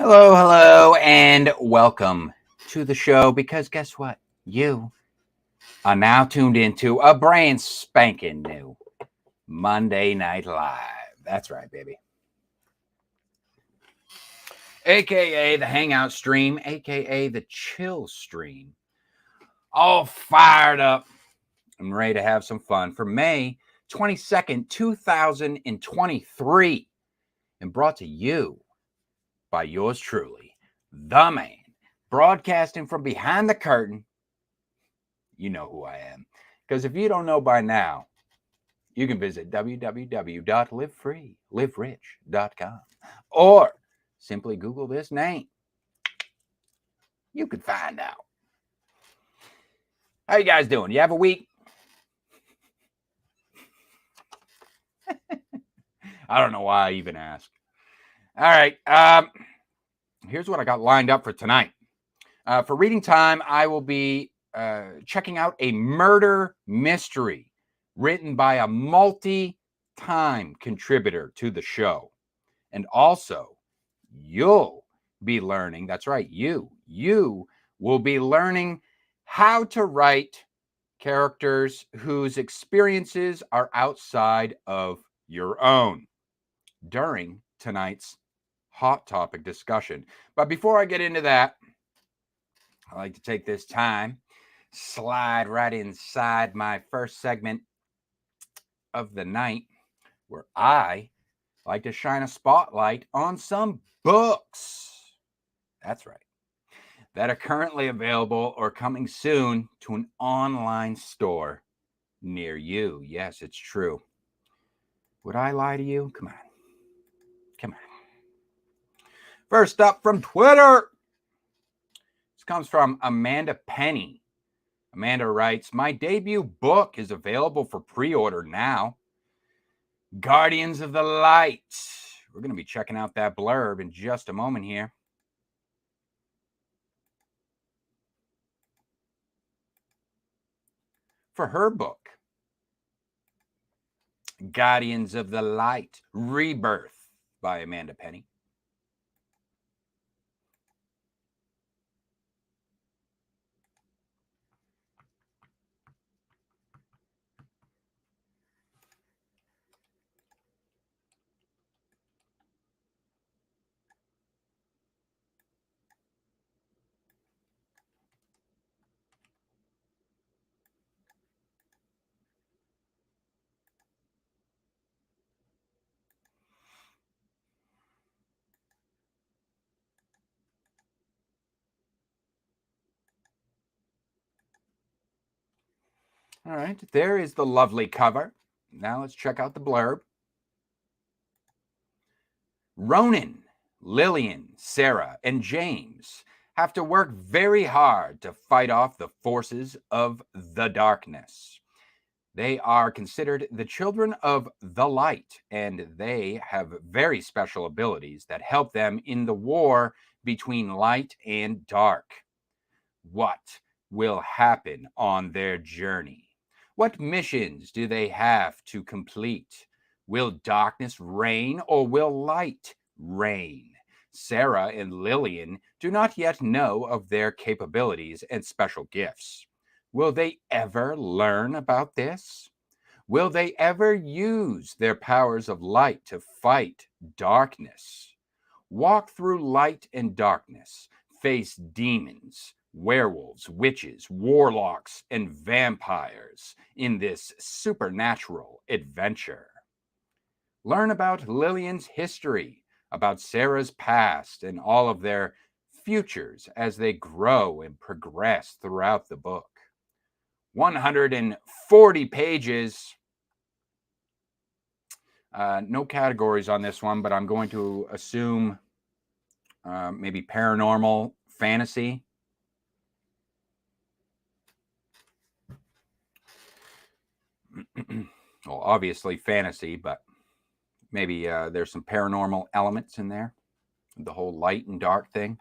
Hello, hello, and welcome to the show because guess what? You are now tuned into a brand spanking new Monday Night Live. That's right, baby. AKA the Hangout stream, AKA the Chill stream. All fired up and ready to have some fun for May 22nd, 2023, and brought to you by yours truly, the man, broadcasting from behind the curtain. You know who I am. Because if you don't know by now, you can visit www.livefreeliverich.com or simply Google this name. You can find out. How you guys doing? You have a week? I don't know why I even asked. All right. Here's what I got lined up for tonight. For reading time, I will be checking out a murder mystery written by a multi-time contributor to the show. And also, you'll be learning, that's right, you will be learning how to write characters whose experiences are outside of your own during tonight's hot topic discussion. But before I get into that, I like to take this time, slide right inside my first segment of the night, where I like to shine a spotlight on some books. That's right. That are currently available or coming soon to an online store near you. Yes, it's true. Would I lie to you? Come on. Come on. First up from Twitter. This comes from Amanda Penney. Amanda writes, my debut book is available for pre-order now. Guardians of the Light. We're going to be checking out that blurb in just a moment here. For her book, Guardians of the Light, Rebirth by Amanda Penney. All right, there is the lovely cover. Now let's check out the blurb. Ronan, Lillian, Sarah, and James have to work very hard to fight off the forces of the darkness. They are considered the children of the light, and they have very special abilities that help them in the war between light and dark. What will happen on their journey? What missions do they have to complete? Will darkness reign or will light reign? Sarah and Lillian do not yet know of their capabilities and special gifts. Will they ever learn about this? Will they ever use their powers of light to fight darkness? Walk through light and darkness, face demons, werewolves, witches, warlocks, and vampires in this supernatural adventure. Learn about Lillian's history, about Sarah's past, and all of their futures as they grow and progress throughout the book. 140 pages. No categories on this one, but I'm going to assume maybe paranormal fantasy. Well, obviously fantasy, but maybe there's some paranormal elements in there. The whole light and dark thing.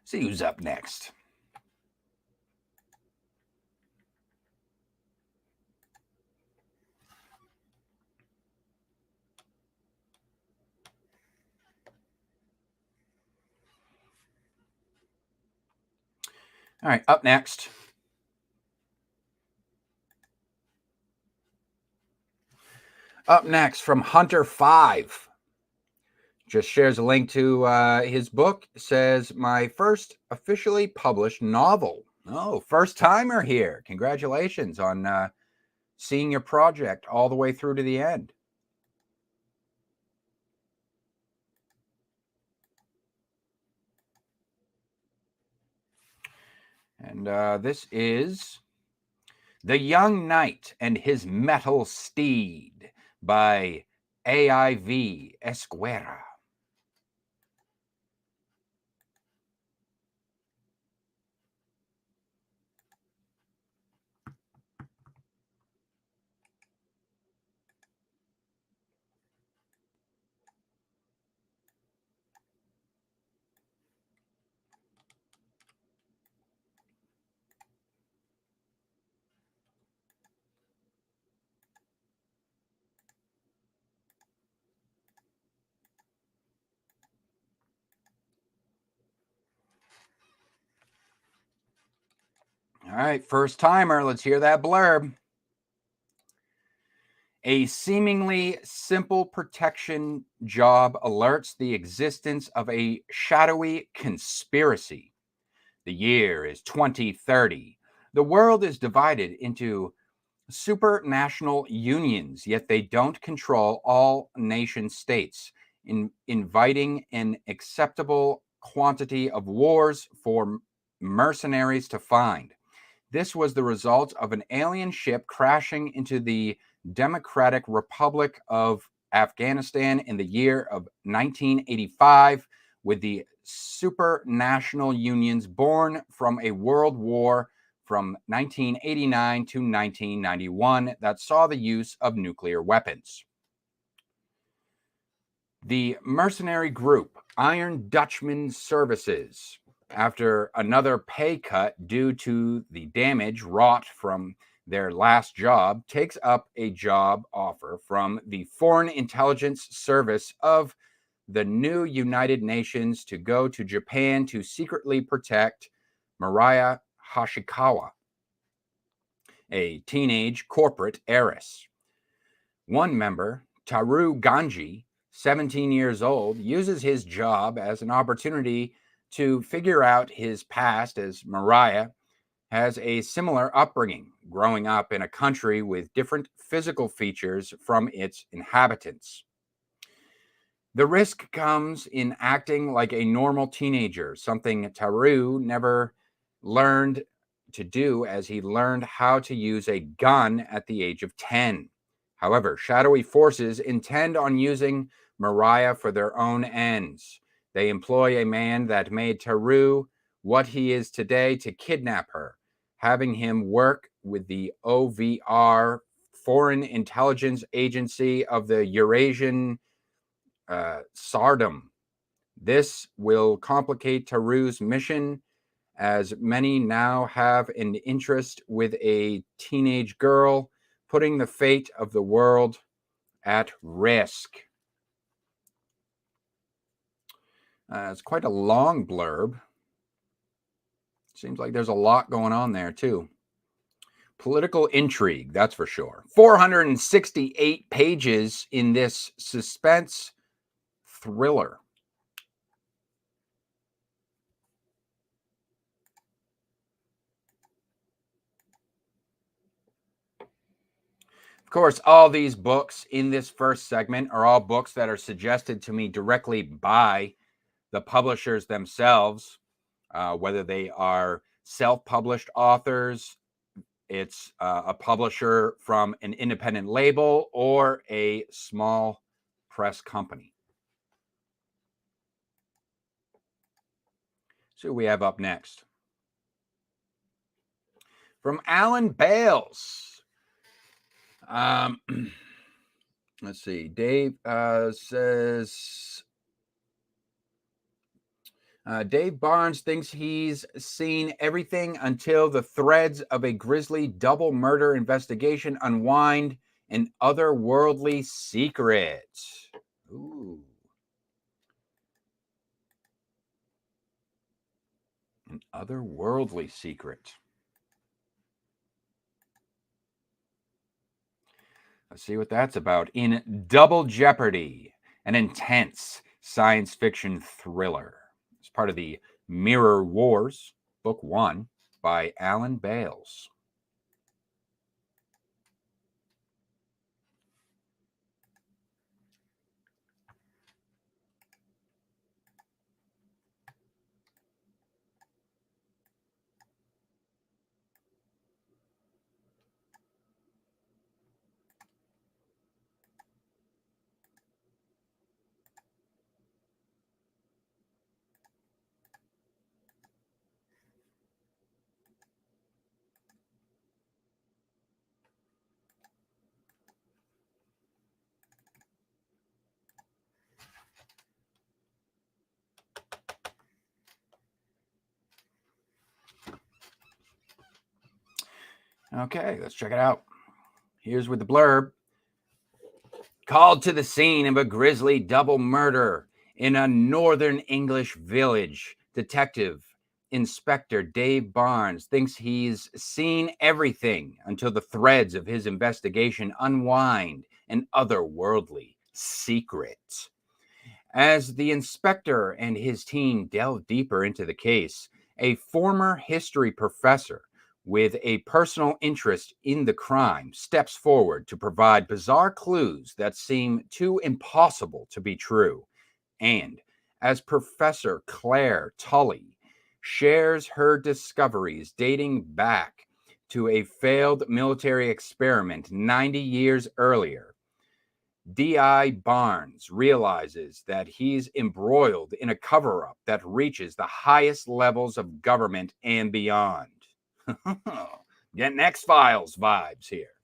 See who's up next. All right, up next. Up next from Hunter 5. Just shares a link to his book. Says, my first officially published novel. Oh, first timer here. Congratulations on seeing your project all the way through to the end. And this is The Young Knight and His Metal Steed by A.I.V. Esguerra. All right, first timer. Let's hear that blurb. A seemingly simple protection job alerts the existence of a shadowy conspiracy. The year is 2030. The world is divided into supranational unions, yet they don't control all nation states, inviting an acceptable quantity of wars for mercenaries to find. This was the result of an alien ship crashing into the Democratic Republic of Afghanistan in the year of 1985, with the supranational unions born from a world war from 1989 to 1991 that saw the use of nuclear weapons. The mercenary group Iron Dutchman Services, after another pay cut due to the damage wrought from their last job, takes up a job offer from the Foreign Intelligence Service of the new United Nations to go to Japan to secretly protect Mariah Hoshikawa, a teenage corporate heiress. One member, Taru Ganji, 17 years old, uses his job as an opportunity to figure out his past, as Mariah has a similar upbringing, growing up in a country with different physical features from its inhabitants. The risk comes in acting like a normal teenager, something Taru never learned to do, as he learned how to use a gun at the age of 10. However, shadowy forces intend on using Mariah for their own ends. They employ a man that made Taru what he is today to kidnap her, having him work with the OVR, Foreign Intelligence Agency of the Eurasian Sardom. This will complicate Taru's mission, as many now have an interest with a teenage girl, putting the fate of the world at risk. It's quite a long blurb. Seems like there's a lot going on there, too. Political intrigue, that's for sure. 468 pages in this suspense thriller. Of course, all these books in this first segment are all books that are suggested to me directly by the publishers themselves, whether they are self-published authors, it's a publisher from an independent label, or a small press company. So we have up next from Alan Bales. Let's see. Dave says, Dave Barnes thinks he's seen everything until the threads of a grisly double murder investigation unwind an otherworldly secret. Ooh. An An otherworldly secret. Let's see what that's about. In Double Jeopardy, an intense science fiction thriller. It's part of the Mirror Wars, Book 1, by Alan Bales. Okay, let's check it out. Here's with the blurb. Called to the scene of a grisly double murder in a northern English village, Detective Inspector Dave Barnes thinks he's seen everything until the threads of his investigation unwind an otherworldly secret. As the inspector and his team delve deeper into the case, a former history professor with a personal interest in the crime steps forward to provide bizarre clues that seem too impossible to be true. And as Professor Claire Tully shares her discoveries dating back to a failed military experiment 90 years earlier, D.I. Barnes realizes that he's embroiled in a cover-up that reaches the highest levels of government and beyond. Getting X-Files vibes here.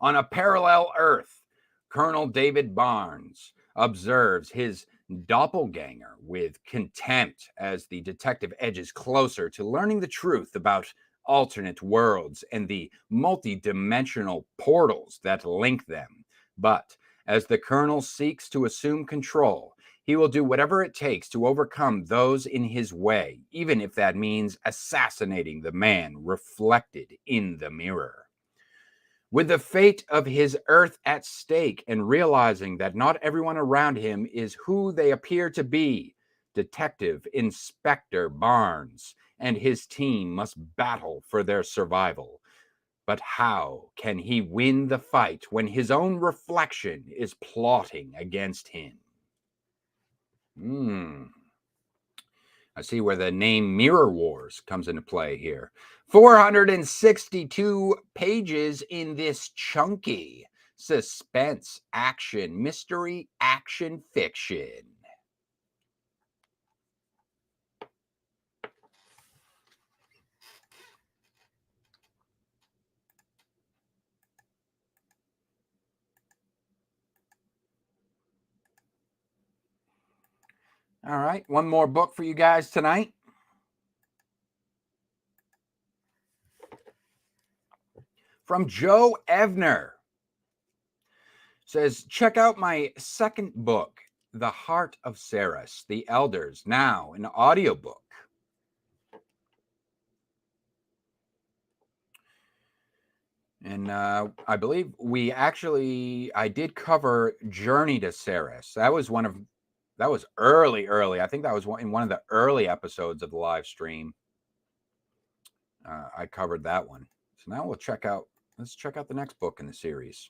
On a parallel Earth, Colonel David Barnes observes his doppelganger with contempt as the detective edges closer to learning the truth about alternate worlds and the multi-dimensional portals that link them. But as the colonel seeks to assume control, he will do whatever it takes to overcome those in his way, even if that means assassinating the man reflected in the mirror. With the fate of his Earth at stake and realizing that not everyone around him is who they appear to be, Detective Inspector Barnes and his team must battle for their survival. But how can he win the fight when his own reflection is plotting against him? I see where the name Mirror Wars comes into play here. 462 pages in this chunky suspense, action, mystery, action fiction. All right, one more book for you guys tonight. From Joe Evner. Says, check out my second book, The Heart of Seras, The Elders, now an audiobook. And I believe I did cover Journey to Seras. That was early. I think that was in one of the early episodes of the live stream. I covered that one. So now let's check out the next book in the series.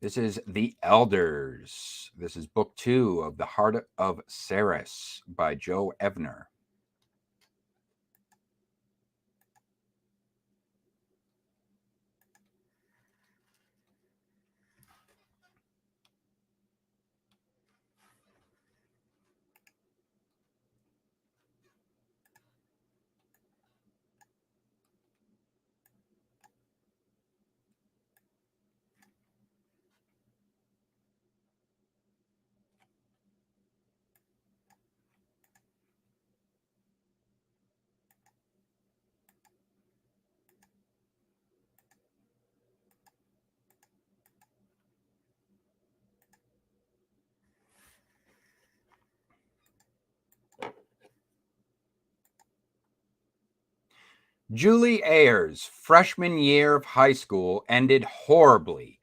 This is The Elders. This is book 2 of The Heart of Seras by Joe Evner. Julie Ayers' freshman year of high school ended horribly.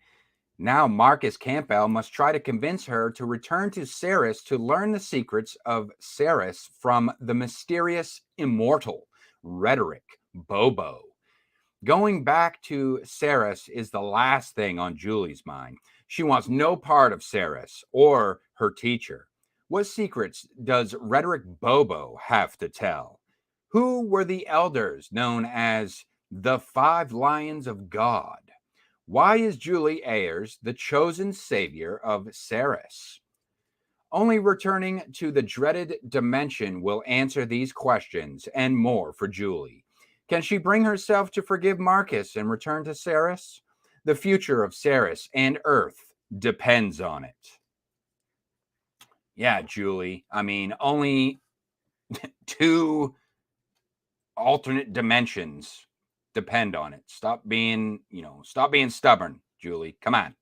Now Marcus Campbell must try to convince her to return to Seras to learn the secrets of Seras from the mysterious immortal Rhetoric Bobo. Going back to Seras is the last thing on Julie's mind. She wants no part of Seras or her teacher. What secrets does Rhetoric Bobo have to tell? Who were the elders known as the Five Lions of God? Why is Julie Ayers the chosen savior of Seras? Only returning to the dreaded dimension will answer these questions and more for Julie. Can she bring herself to forgive Marcus and return to Seras? The future of Seras and Earth depends on it. Yeah, Julie. I mean, only 2 alternate dimensions depend on it. Stop being stubborn, Julie. Come on.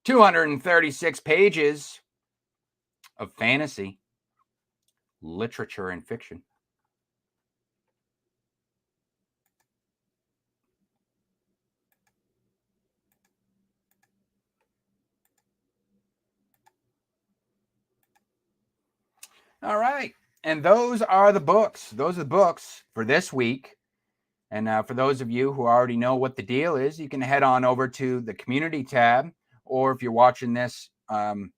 236 pages of fantasy, literature, and fiction. All right. And those are the books. Those are the books for this week. And for those of you who already know what the deal is, you can head on over to the community tab, or if you're watching this, on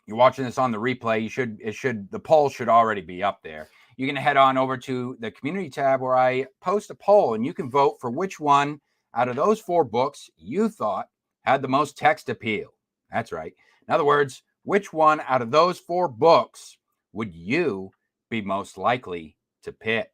the replay, the poll should already be up there. You can head on over to the community tab where I post a poll, and you can vote for which one out of those 4 books you thought had the most text appeal. That's right. In other words, which one out of those 4 books would you be most likely to pick?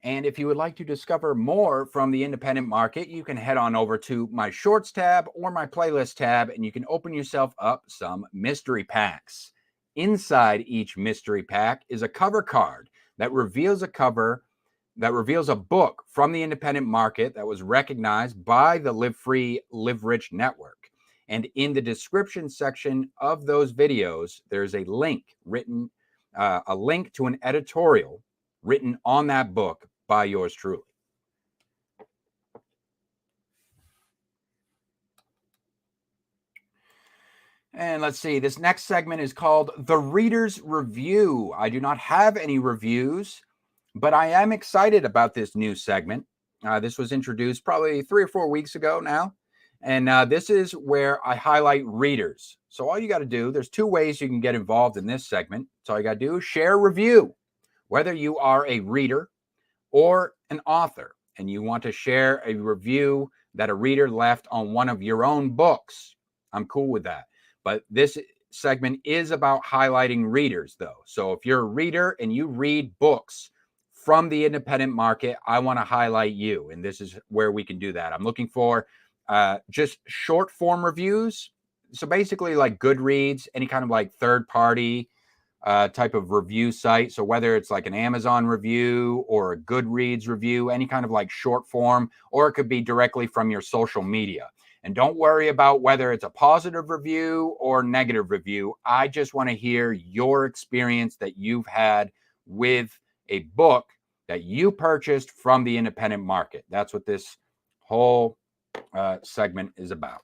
And if you would like to discover more from the independent market, you can head on over to my shorts tab or my playlist tab, and you can open yourself up some mystery packs. Inside each mystery pack is a cover card that reveals a book from the independent market that was recognized by the Live Free, Live Rich network. And in the description section of those videos, there's a link to an editorial written on that book by yours truly. And let's see, this next segment is called The Reader's Review. I do not have any reviews, but I am excited about this new segment. This was introduced probably 3 or 4 weeks ago now. And this is where I highlight readers. So all you got to do, there's 2 ways you can get involved in this segment. So all you got to do is share a review, whether you are a reader or an author and you want to share a review that a reader left on one of your own books. I'm cool with that. But this segment is about highlighting readers, though. So if you're a reader and you read books from the independent market, I want to highlight you. And this is where we can do that. I'm looking for just short form reviews. So basically like Goodreads, any kind of like third party type of review site. So whether it's like an Amazon review or a Goodreads review, any kind of like short form, or it could be directly from your social media. And don't worry about whether it's a positive review or negative review. I just want to hear your experience that you've had with a book that you purchased from the independent market. That's what this whole segment is about.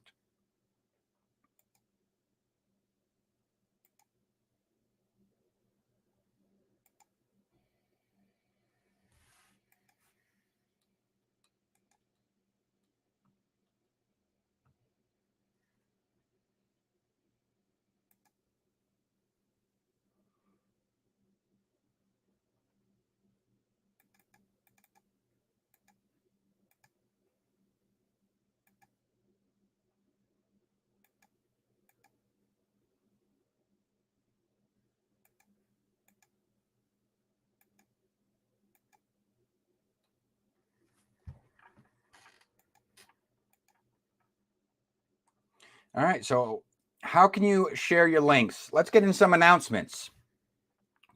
All right, so how can you share your links? Let's get in some announcements.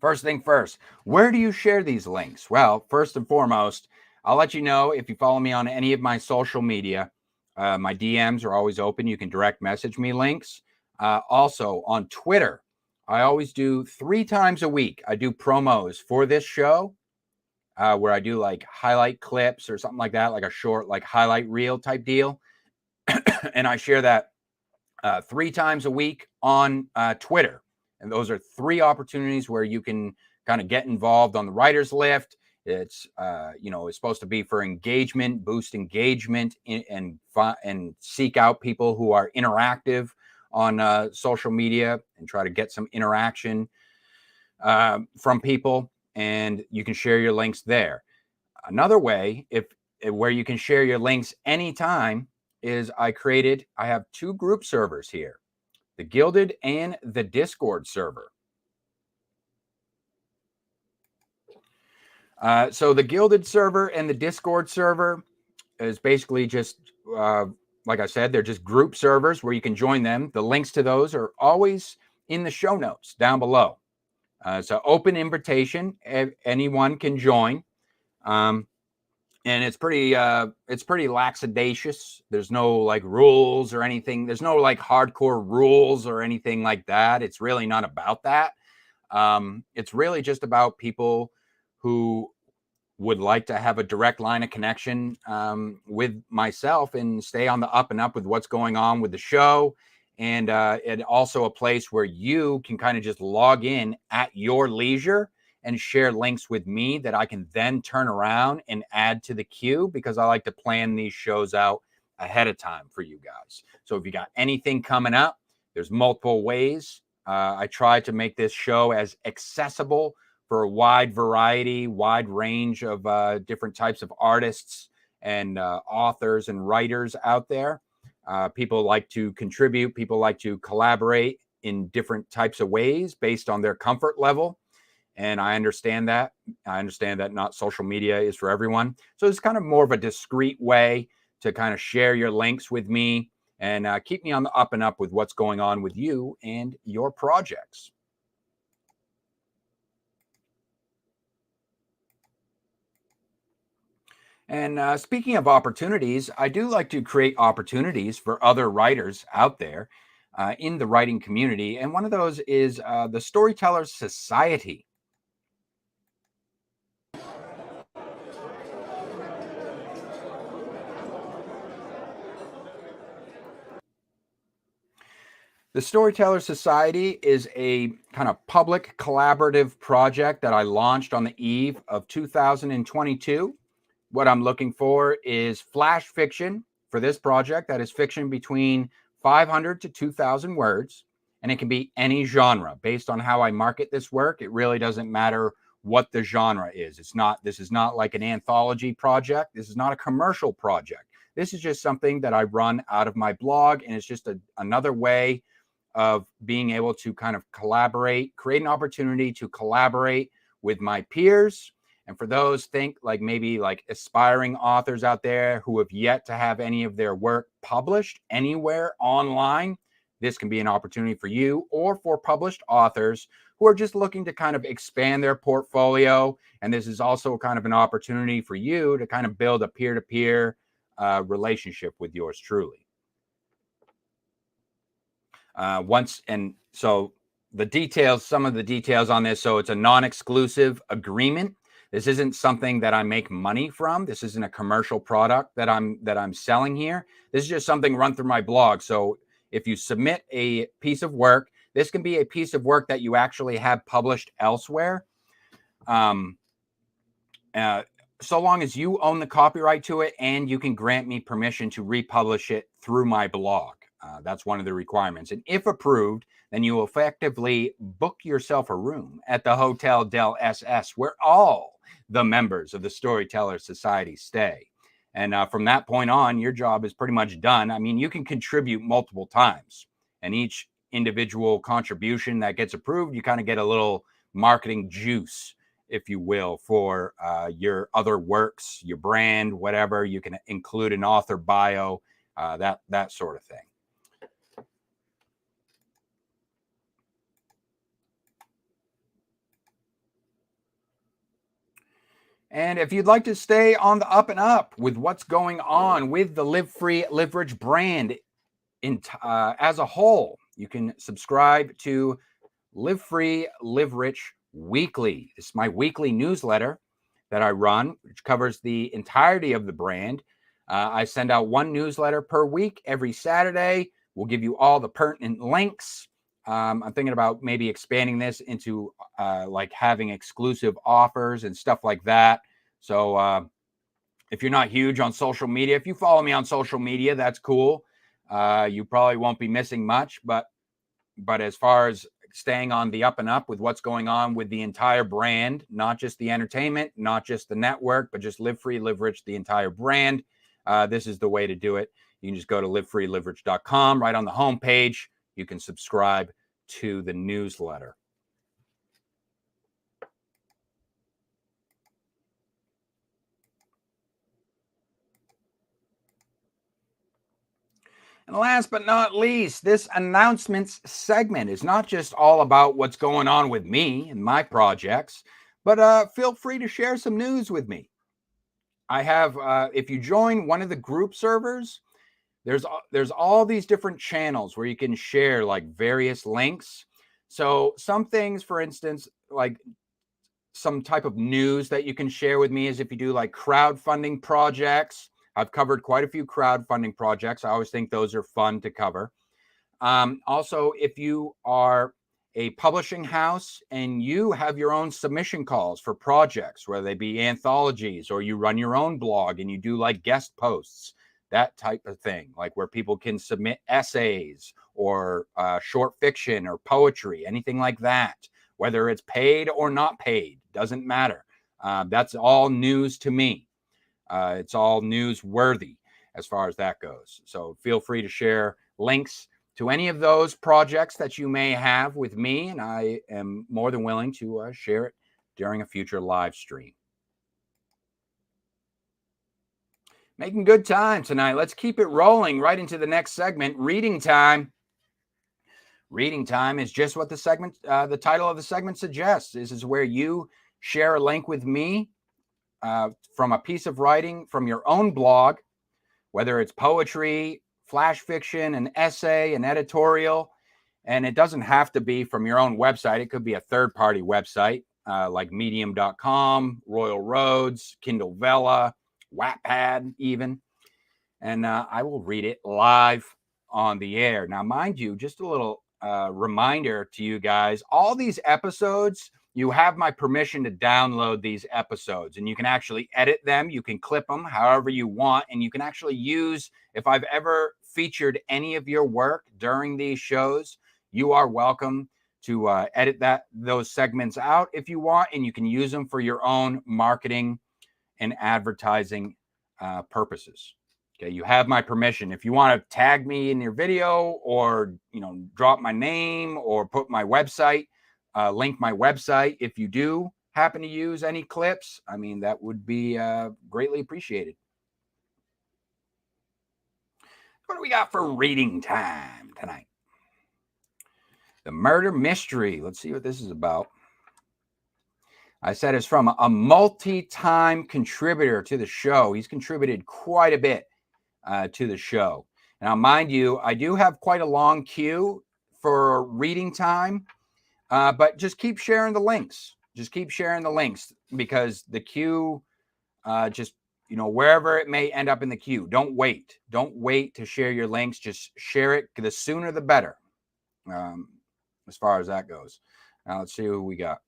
First thing first, where do you share these links? Well, first and foremost, I'll let you know if you follow me on any of my social media. My DMs are always open. You can direct message me links. Also on Twitter, I always do 3 times a week. I do promos for this show. where I do like highlight clips or something like that, like a short, like highlight reel type deal. And I share that 3 times a week on Twitter. And those are 3 opportunities where you can kind of get involved on the writer's lift. It's, it's supposed to be for engagement, boost engagement, and seek out people who are interactive on social media and try to get some interaction from people. And you can share your links there. Another way, where you can share your links anytime, is I have 2 group servers here, the Gilded and the Discord server. So the Gilded server and the Discord server is basically just, like I said, they're just group servers where you can join them. The links to those are always in the show notes down below. It's an open invitation. Anyone can join. And it's pretty laxadacious. There's no like rules or anything. There's no like hardcore rules or anything like that. It's really not about that. It's really just about people who would like to have a direct line of connection with myself and stay on the up and up with what's going on with the show. And also a place where you can kind of just log in at your leisure and share links with me that I can then turn around and add to the queue, because I like to plan these shows out ahead of time for you guys. So if you got anything coming up, there's multiple ways. I try to make this show as accessible for a wide range of different types of artists and authors and writers out there. People like to contribute. People like to collaborate in different types of ways based on their comfort level. And I understand that. Not social media is for everyone. So it's kind of more of a discreet way to kind of share your links with me and keep me on the up and up with what's going on with you and your projects. And speaking of opportunities, I do like to create opportunities for other writers out there in the writing community. And one of those is the Storytellers Society. The Storyteller Society is a kind of public collaborative project that I launched on the eve of 2022. What I'm looking for is flash fiction for this project. That is fiction between 500 to 2,000 words, and it can be any genre. Based on how I market this work, it really doesn't matter what the genre is. This is not like an anthology project. This is not a commercial project. This is just something that I run out of my blog, and it's just another way of being able to kind of collaborate, create an opportunity to collaborate with my peers. And for those maybe aspiring authors out there who have yet to have any of their work published anywhere online, this can be an opportunity for you, or for published authors who are just looking to kind of expand their portfolio. And this is also kind of an opportunity for you to kind of build a peer-to-peer relationship with yours truly. So the details, some of the details on this. So it's a non-exclusive agreement. This isn't something that I make money from. This isn't a commercial product that I'm selling here. This is just something run through my blog. So if you submit a piece of work, this can be a piece of work that you actually have published elsewhere. So long as you own the copyright to it and you can grant me permission to republish it through my blog. That's one of the requirements. And if approved, then you will effectively book yourself a room at the Hotel Del SS, where all the members of the Storyteller Society stay. And from that point on, your job is pretty much done. I mean, you can contribute multiple times, and each individual contribution that gets approved, you kind of get a little marketing juice, if you will, for your other works, your brand, whatever. You can include an author bio, that sort of thing. And if you'd like to stay on the up and up with what's going on with the Live Free, Live Rich brand as a whole, you can subscribe to Live Free, Live Rich Weekly. It's my weekly newsletter that I run, which covers the entirety of the brand. I send out one newsletter per week every Saturday. We'll give you all the pertinent links. I'm thinking about maybe expanding this into like having exclusive offers and stuff like that. So if you're not huge on social media, if you follow me on social media, that's cool. You probably won't be missing much, but as far as staying on the up and up with what's going on with the entire brand, not just the entertainment, not just the network, but just Live Free, Live Rich, the entire brand, this is the way to do it. You can just go to livefreeliverich.com. Right on the homepage, you can subscribe to the newsletter. And last but not least, this announcements segment is not just all about what's going on with me and my projects, but feel free to share some news with me. I have, if you join one of the group servers, there's all these different channels where you can share like various links. So some things, for instance, like some type of news that you can share with me is if you do like crowdfunding projects. I've covered quite a few crowdfunding projects. I always think those are fun to cover. Also, if you are a publishing house and you have your own submission calls for projects, whether they be anthologies or you run your own blog and you do like guest posts, that type of thing, like where people can submit essays or short fiction or poetry, anything like that, whether it's paid or not paid, doesn't matter. That's all news to me. It's all newsworthy as far as that goes. So feel free to share links to any of those projects that you may have with me, and I am more than willing to share it during a future live stream. Making good time tonight. Let's keep it rolling right into the next segment, reading time. Reading time is just what the segment, the title of the segment suggests. This is where you share a link with me from a piece of writing from your own blog, whether it's poetry, flash fiction, an essay, an editorial. And it doesn't have to be from your own website. It could be a third-party website like medium.com, Royal Roads, Kindle Vella, Wattpad even. And I will read it live on the air. Now, mind you, just a little reminder to you guys, all these episodes, you have my permission to download these episodes and you can actually edit them. You can clip them however you want. And you can actually use, if I've ever featured any of your work during these shows, you are welcome to edit those segments out if you want. And you can use them for your own marketing and advertising purposes. Okay, you have my permission. If you want to tag me in your video or, drop my name or put my website, link my website. If you do happen to use any clips, I mean, that would be greatly appreciated. What do we got for reading time tonight? The murder mystery. Let's see what this is about. I said it's from a multi-time contributor to the show. He's contributed quite a bit to the show. Now, mind you, I do have quite a long queue for reading time, but just keep sharing the links. Just keep sharing the links because the queue, wherever it may end up in the queue, don't wait. Don't wait to share your links. Just share it. The sooner, the better, as far as that goes. Now, let's see who we got.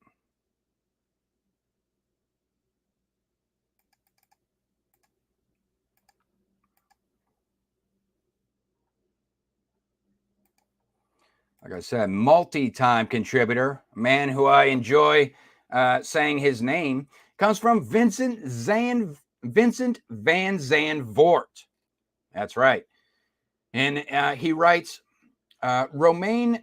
Like I said, multi-time contributor, a man who I enjoy saying his name, comes from Vincent Van Zandvoort. That's right. And he writes, Romaine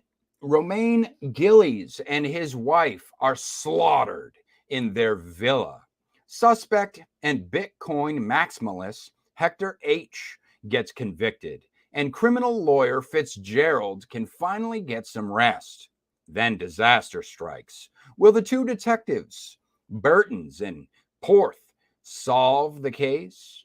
Gillies and his wife are slaughtered in their villa. Suspect and Bitcoin maximalist Hector H. gets convicted, and criminal lawyer Fitzgerald can finally get some rest. Then disaster strikes. Will the two detectives, Burtons and Porth, solve the case?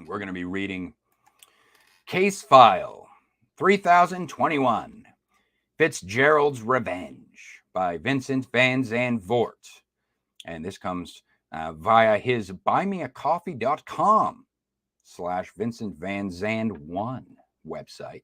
we're going to be reading Case File 3021, Fitzgerald's Revenge by Vincent Van Zandvoort. And this comes via his buymeacoffee.com/VincentVanZand1 website.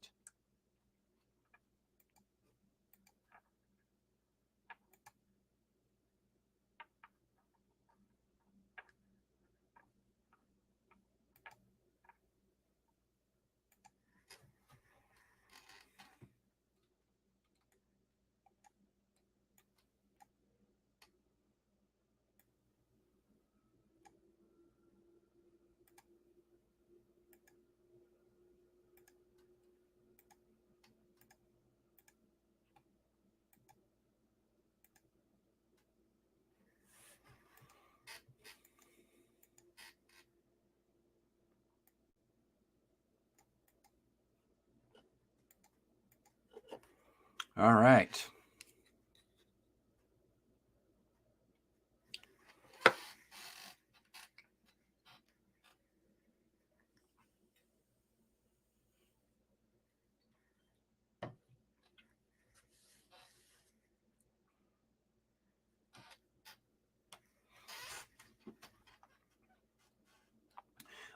All right.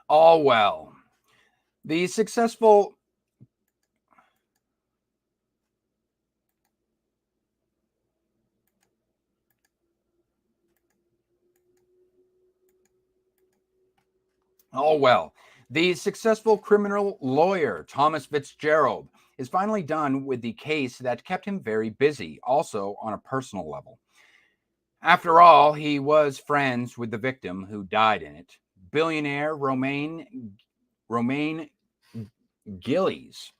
All well. The successful criminal lawyer Thomas Fitzgerald is finally done with the case that kept him very busy, also on a personal level. After all, he was friends with the victim who died in it, billionaire Romaine Gillies.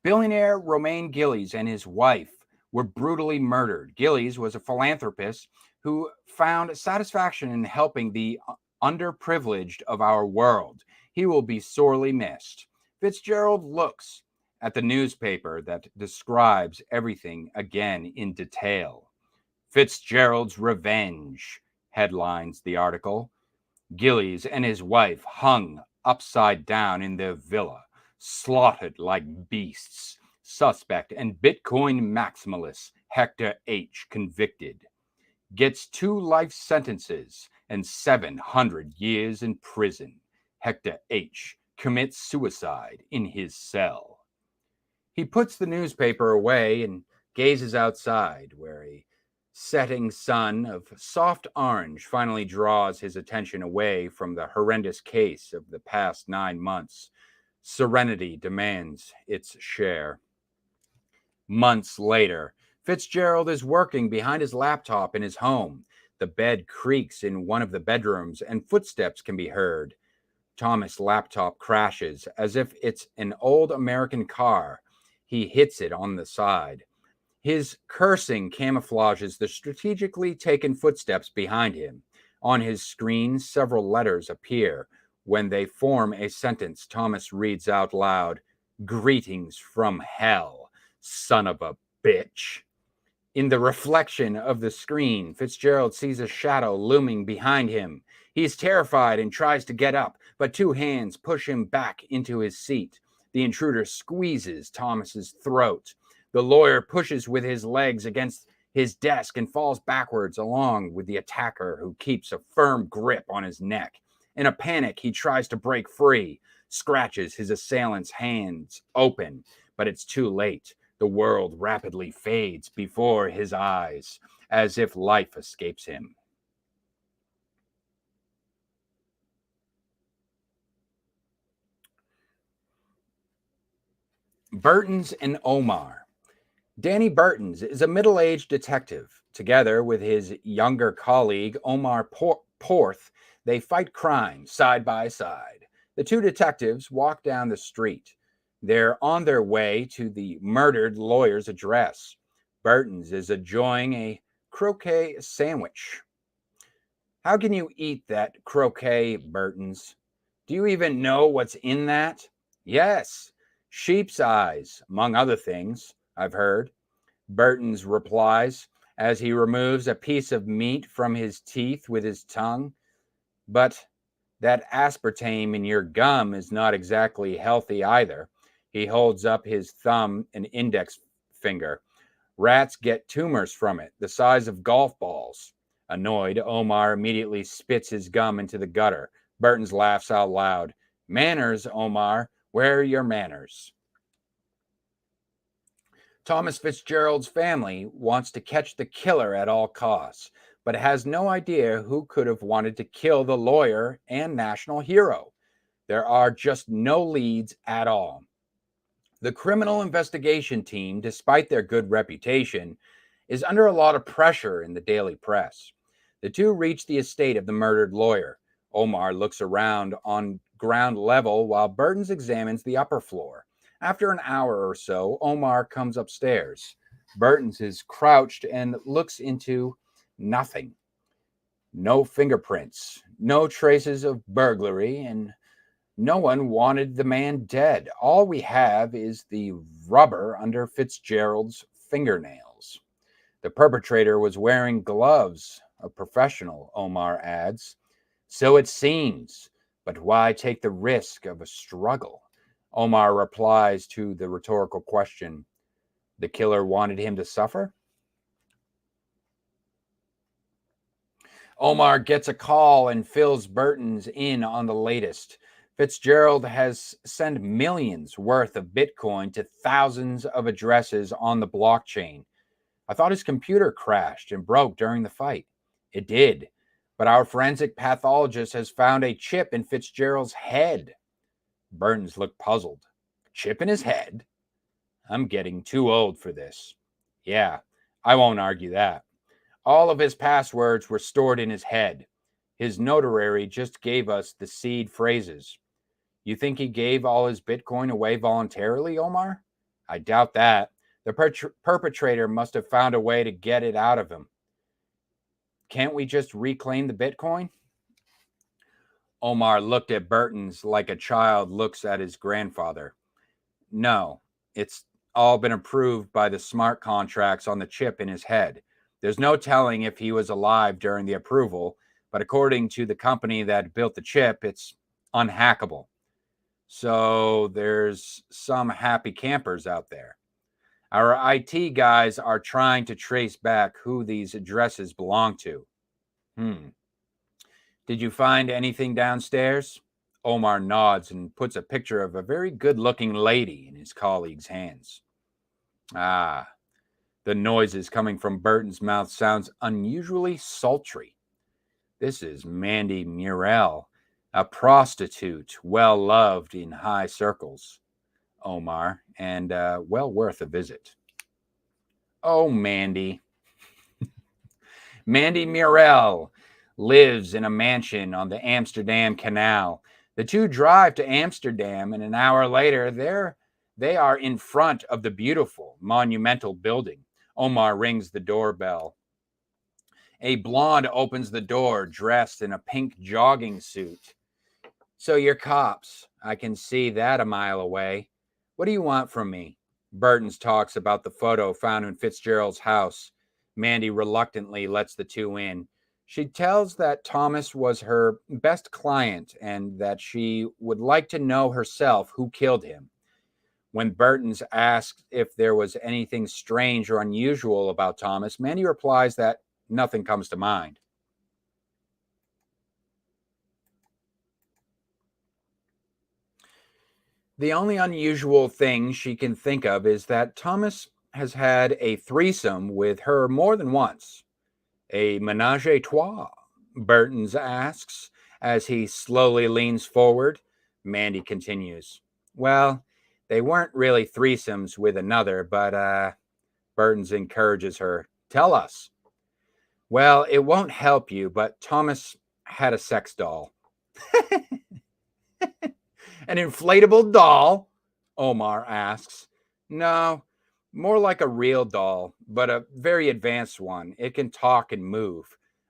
Billionaire Romaine Gillies and his wife were brutally murdered. Gillies was a philanthropist who found satisfaction in helping the underprivileged of our world. He will be sorely missed. Fitzgerald looks at the newspaper that describes everything again in detail. Fitzgerald's Revenge headlines the article. Gillies and his wife hung upside down in their villa, slaughtered like beasts. Suspect and Bitcoin maximalist Hector H. convicted. Gets 2 life sentences and 700 years in prison. Hector H. commits suicide in his cell. He puts the newspaper away and gazes outside, where a setting sun of soft orange finally draws his attention away from the horrendous case of the past 9 months. Serenity demands its share. Months later, Fitzgerald is working behind his laptop in his home. The bed creaks in one of the bedrooms and footsteps can be heard. Thomas' laptop crashes as if it's an old American car. He hits it on the side. His cursing camouflages the strategically taken footsteps behind him. On his screen, several letters appear. When they form a sentence, Thomas reads out loud, "Greetings from hell, son of a bitch." In the reflection of the screen, Fitzgerald sees a shadow looming behind him. He's terrified and tries to get up, but 2 hands push him back into his seat. The intruder squeezes Thomas's throat. The lawyer pushes with his legs against his desk and falls backwards along with the attacker, who keeps a firm grip on his neck. In a panic, he tries to break free, scratches his assailant's hands open, but it's too late. The world rapidly fades before his eyes, as if life escapes him. Burtons and Omar. Danny Burtons is a middle-aged detective. Together with his younger colleague, Omar Porth, they fight crime side by side. The 2 detectives walk down the street. They're on their way to the murdered lawyer's address. Burtons is enjoying a croquet sandwich. "How can you eat that croquet, Burtons? Do you even know what's in that?" "Yes, sheep's eyes, among other things, I've heard," Burtons replies as he removes a piece of meat from his teeth with his tongue. "But That aspartame in your gum is not exactly healthy either. He holds up his thumb and index finger. Rats get tumors from it, the size of golf balls. Annoyed, Omar immediately spits his gum into the gutter. Burton's laughs out loud. Manners, Omar. Where are your manners? Thomas Fitzgerald's family wants to catch the killer at all costs, but has no idea who could have wanted to kill the lawyer and national hero. There are just no leads at all. The criminal investigation team, despite their good reputation, is under a lot of pressure in the daily press. The two reach the estate of the murdered lawyer. Omar looks around on ground level while Burton's examines the upper floor. After an hour or so, Omar comes upstairs. Burton's is crouched and looks into nothing. No fingerprints, no traces of burglary, and no one wanted the man dead. All we have is the rubber under Fitzgerald's fingernails. The perpetrator was wearing gloves, a professional, Omar adds. So it seems, but why take the risk of a struggle? Omar replies to the rhetorical question. The killer wanted him to suffer? Omar gets a call and fills Burton's in on the latest. Fitzgerald has sent millions worth of Bitcoin to thousands of addresses on the blockchain. I thought his computer crashed and broke during the fight. It did, but our forensic pathologist has found a chip in Fitzgerald's head. Burton's looked puzzled. A chip in his head? I'm getting too old for this. Yeah, I won't argue that. All of his passwords were stored in his head. His notary just gave us the seed phrases. You think he gave all his Bitcoin away voluntarily, Omar? I doubt that. The perpetrator must have found a way to get it out of him. Can't we just reclaim the Bitcoin? Omar looked at Burton's like a child looks at his grandfather. No, it's all been approved by the smart contracts on the chip in his head. There's no telling if he was alive during the approval, but according to the company that built the chip, it's unhackable. So there's some happy campers out there. Our IT guys are trying to trace back who these addresses belong to. Did you find anything downstairs? Omar nods and puts a picture of a very good-looking lady in his colleague's hands. Ah, the noises coming from Burton's mouth sounds unusually sultry. This is Mandy Murrell, a prostitute well-loved in high circles, Omar, and well worth a visit. Oh, Mandy. Mandy Murrell lives in a mansion on the Amsterdam Canal. The two drive to Amsterdam, and an hour later, they are in front of the beautiful, monumental building. Omar rings the doorbell. A blonde opens the door, dressed in a pink jogging suit. So you're cops. I can see that a mile away. What do you want from me? Burton's talks about the photo found in Fitzgerald's house. Mandy reluctantly lets the two in. She tells that Thomas was her best client and that she would like to know herself who killed him. When Burton's asks if there was anything strange or unusual about Thomas, Mandy replies that nothing comes to mind. The only unusual thing she can think of is that Thomas has had a threesome with her more than once. A ménage à trois? Burton's asks as he slowly leans forward. Mandy continues. Well, they weren't really threesomes with another, but Burton's encourages her. Tell us. Well, it won't help you, but Thomas had a sex doll. An inflatable doll? Omar asks. No, more like a real doll, but a very advanced one. It can talk and move.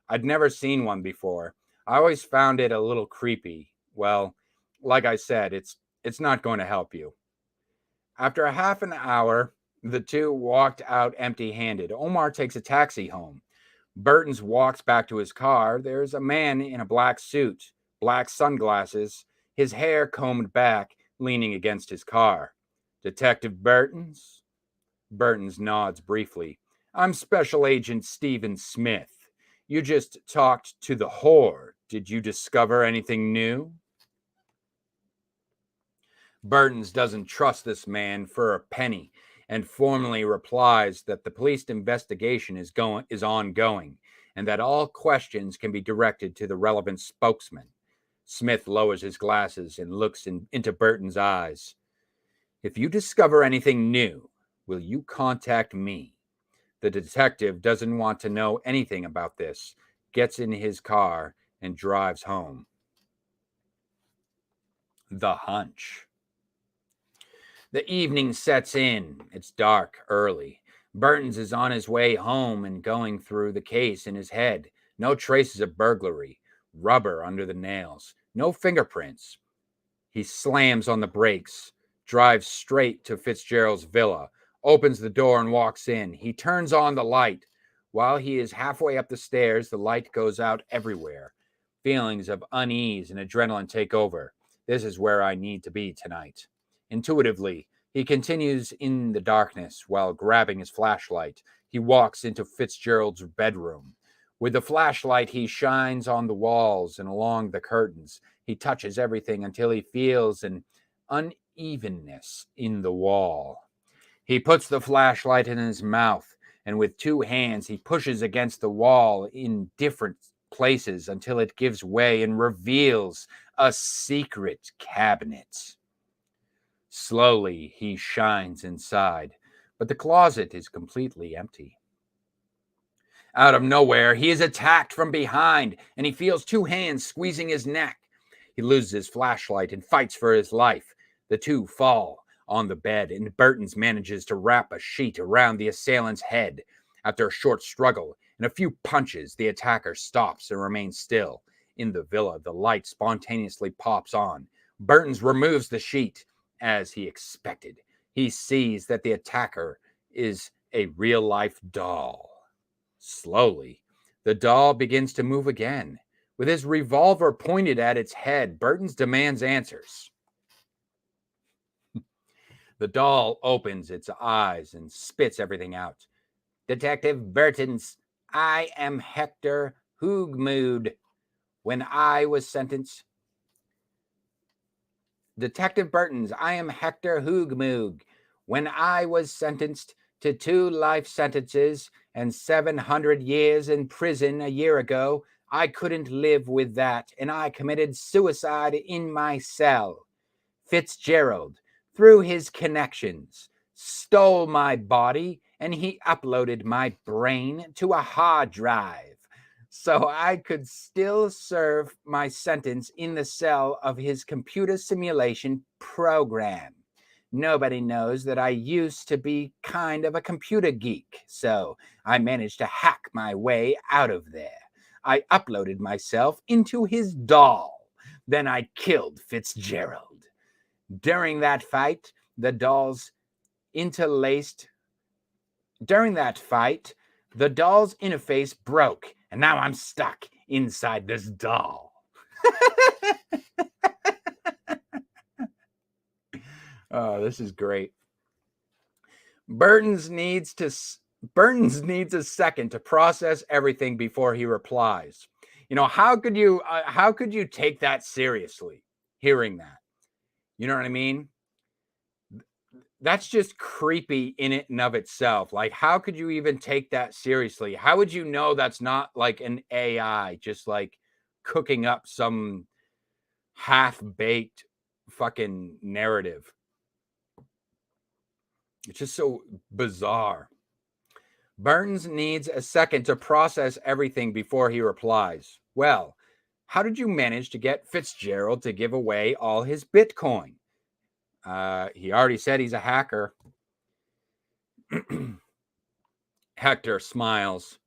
I'd never seen one before. I always found it a little creepy. Well, like I said, it's not going to help you. After a half an hour, the two walked out empty-handed. Omar takes a taxi home. Burton's walks back to his car. There's a man in a black suit, black sunglasses, his hair combed back, leaning against his car. Detective Burtons? Burtons nods briefly. I'm Special Agent Stephen Smith. You just talked to the whore. Did you discover anything new? Burtons doesn't trust this man for a penny and formally replies that the police investigation is ongoing and that all questions can be directed to the relevant spokesman. Smith lowers his glasses and looks into Burton's eyes. If you discover anything new, will you contact me? The detective doesn't want to know anything about this, gets in his car, and drives home. The hunch. The evening sets in. It's dark early. Burtons is on his way home and going through the case in his head. No traces of burglary. Rubber under the nails. No fingerprints. He slams on the brakes, drives straight to Fitzgerald's villa, opens the door and walks in. He turns on the light. While he is halfway up the stairs, the light goes out everywhere. Feelings of unease and adrenaline take over. This is where I need to be tonight. Intuitively, he continues in the darkness while grabbing his flashlight. He walks into Fitzgerald's bedroom. With the flashlight, he shines on the walls and along the curtains. He touches everything until he feels an unevenness in the wall. He puts the flashlight in his mouth, and with two hands, he pushes against the wall in different places until it gives way and reveals a secret cabinet. Slowly, he shines inside, but the closet is completely empty. Out of nowhere, he is attacked from behind, and he feels two hands squeezing his neck. He loses his flashlight and fights for his life. The two fall on the bed, and Burtons manages to wrap a sheet around the assailant's head. After a short struggle and a few punches, the attacker stops and remains still. In the villa, the light spontaneously pops on. Burtons removes the sheet. As he expected, he sees that the attacker is a real-life doll. Slowly, the doll begins to move again. With his revolver pointed at its head, Burtons demands answers. The doll opens its eyes and spits everything out. Detective Burtons, I am Hector Hoogmood. When I was sentenced... Detective Burtons, I am Hector Hoogmoog. When I was sentenced to 2 life sentences and 700 years in prison a year ago, I couldn't live with that, and I committed suicide in my cell. Fitzgerald, through his connections, stole my body, and he uploaded my brain to a hard drive, so I could still serve my sentence in the cell of his computer simulation program. Nobody knows that I used to be kind of a computer geek, so I managed to hack my way out of there. I uploaded myself into his doll. Then I killed Fitzgerald. During that fight, the doll's interface broke, and now I'm stuck inside this doll. Oh, this is great. Burtons needs a second to process everything before he replies. You know, how could you take that seriously, hearing that? You know what I mean? That's just creepy in it and of itself. Like, how could you even take that seriously? How would you know that's not like an AI just like cooking up some half-baked fucking narrative? It's just so bizarre. Burtons needs a second to process everything before he replies. Well, how did you manage to get Fitzgerald to give away all his Bitcoin? He already said he's a hacker. Hector smiles,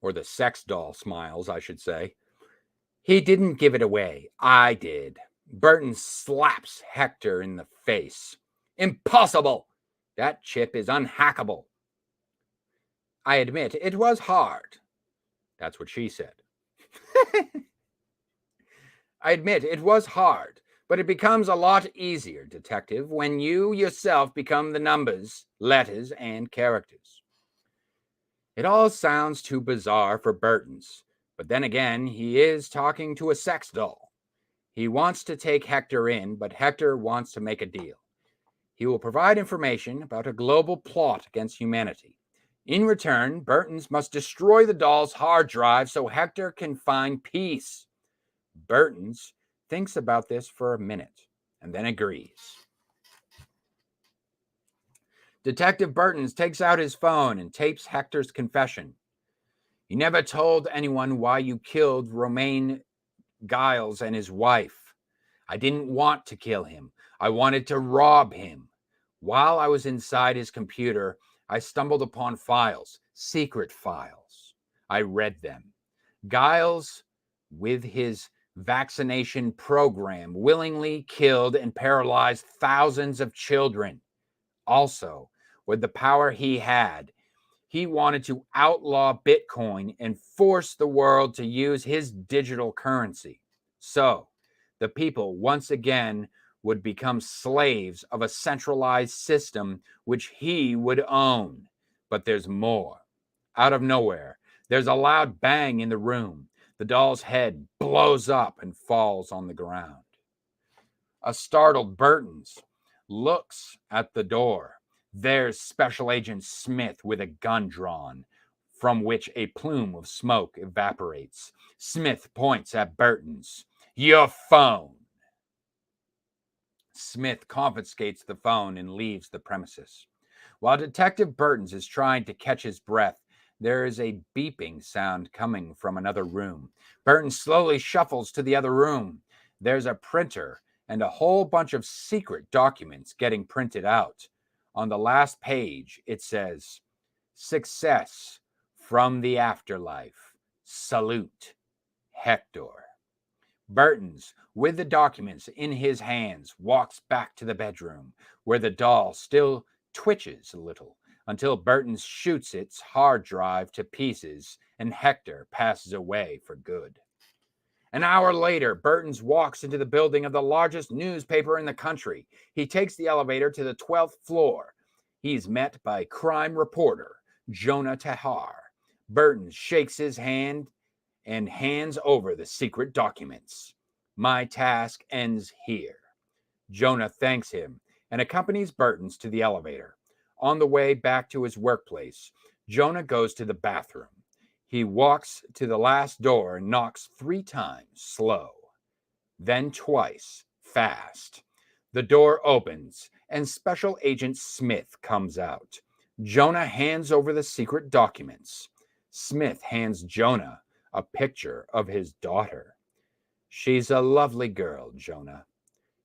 or the sex doll smiles, I should say. He didn't give it away. I did. Burton slaps Hector in the face. Impossible! That chip is unhackable. I admit it was hard. That's what she said. I admit it was hard, but it becomes a lot easier, detective, when you yourself become the numbers, letters, and characters. It all sounds too bizarre for Burton's, but then again, he is talking to a sex doll. He wants to take Hector in, but Hector wants to make a deal. He will provide information about a global plot against humanity. In return, Burton's must destroy the doll's hard drive so Hector can find peace. Burton's thinks about this for a minute and then agrees. Detective Burton's takes out his phone and tapes Hector's confession. You never told anyone why you killed Romain Giles and his wife. I didn't want to kill him. I wanted to rob him. While I was inside his computer, I stumbled upon files, secret files. I read them. Giles, with his vaccination program, willingly killed and paralyzed thousands of children. Also, with the power he had, he wanted to outlaw Bitcoin and force the world to use his digital currency. So, the people once again would become slaves of a centralized system which he would own. But there's more. Out of nowhere, there's a loud bang in the room. The doll's head blows up and falls on the ground. A startled Burton's looks at the door. There's Special Agent Smith with a gun drawn, from which a plume of smoke evaporates. Smith points at Burton's. Your phone. Smith confiscates the phone and leaves the premises. While Detective Burton's is trying to catch his breath, there is a beeping sound coming from another room. Burton slowly shuffles to the other room. There's a printer and a whole bunch of secret documents getting printed out. On the last page, it says, Success from the afterlife. Salute, Hector. Burton's, with the documents in his hands, walks back to the bedroom, where the doll still twitches a little, until Burton's shoots its hard drive to pieces and Hector passes away for good. An hour later, Burton's walks into the building of the largest newspaper in the country. He takes the elevator to the 12th floor. He's met by crime reporter Jonah Tahar. Burton shakes his hand and hands over the secret documents. My task ends here. Jonah thanks him and accompanies Burton's to the elevator. On the way back to his workplace, Jonah goes to the bathroom. He walks to the last door and knocks 3 times, slow, then twice, fast. The door opens and Special Agent Smith comes out. Jonah hands over the secret documents. Smith hands Jonah a picture of his daughter. She's a lovely girl, Jonah.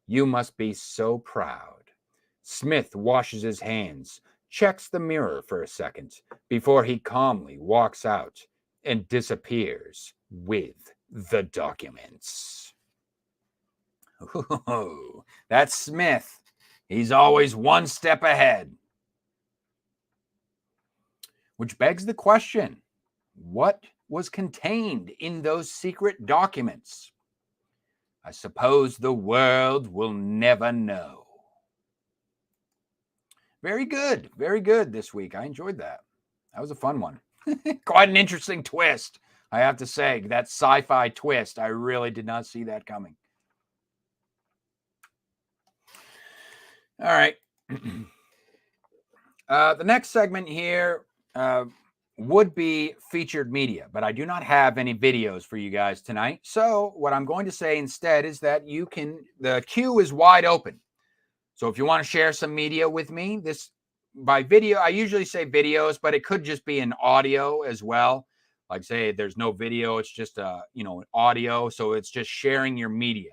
You must be so proud. Smith washes his hands, checks the mirror for a second before he calmly walks out and disappears with the documents. Ooh, that's Smith. He's always one step ahead. Which begs the question, what was contained in those secret documents? I suppose the world will never know. Very good this week. I enjoyed that. That was a fun one. Quite an interesting twist, I have to say. That sci-fi twist, I really did not see that coming. All right. The next segment here would be featured media, but I do not have any videos for you guys tonight. So what I'm going to say instead is that the queue is wide open. So if you want to share some media with me, this by video, I usually say videos, but it could just be an audio as well. Like say there's no video, it's just an audio. So it's just sharing your media.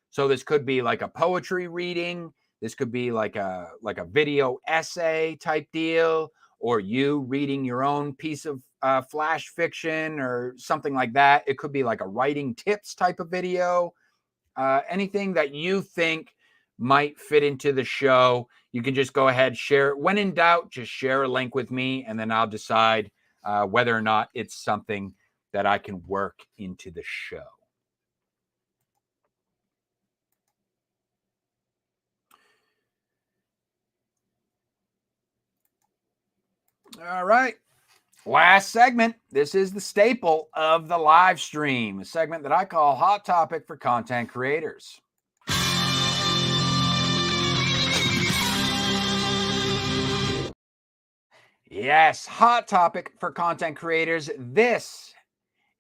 So this could be like a poetry reading. This could be like a video essay type deal, or you reading your own piece of flash fiction or something like that. It could be like a writing tips type of video. Anything that you think might fit into the show, you can just go ahead, share it. When in doubt, just share a link with me, and then I'll decide whether or not it's something that I can work into the show. All right. Last segment. This is the staple of the live stream, a segment that I call Hot Topic for Content Creators. Yes, Hot Topic for Content Creators. This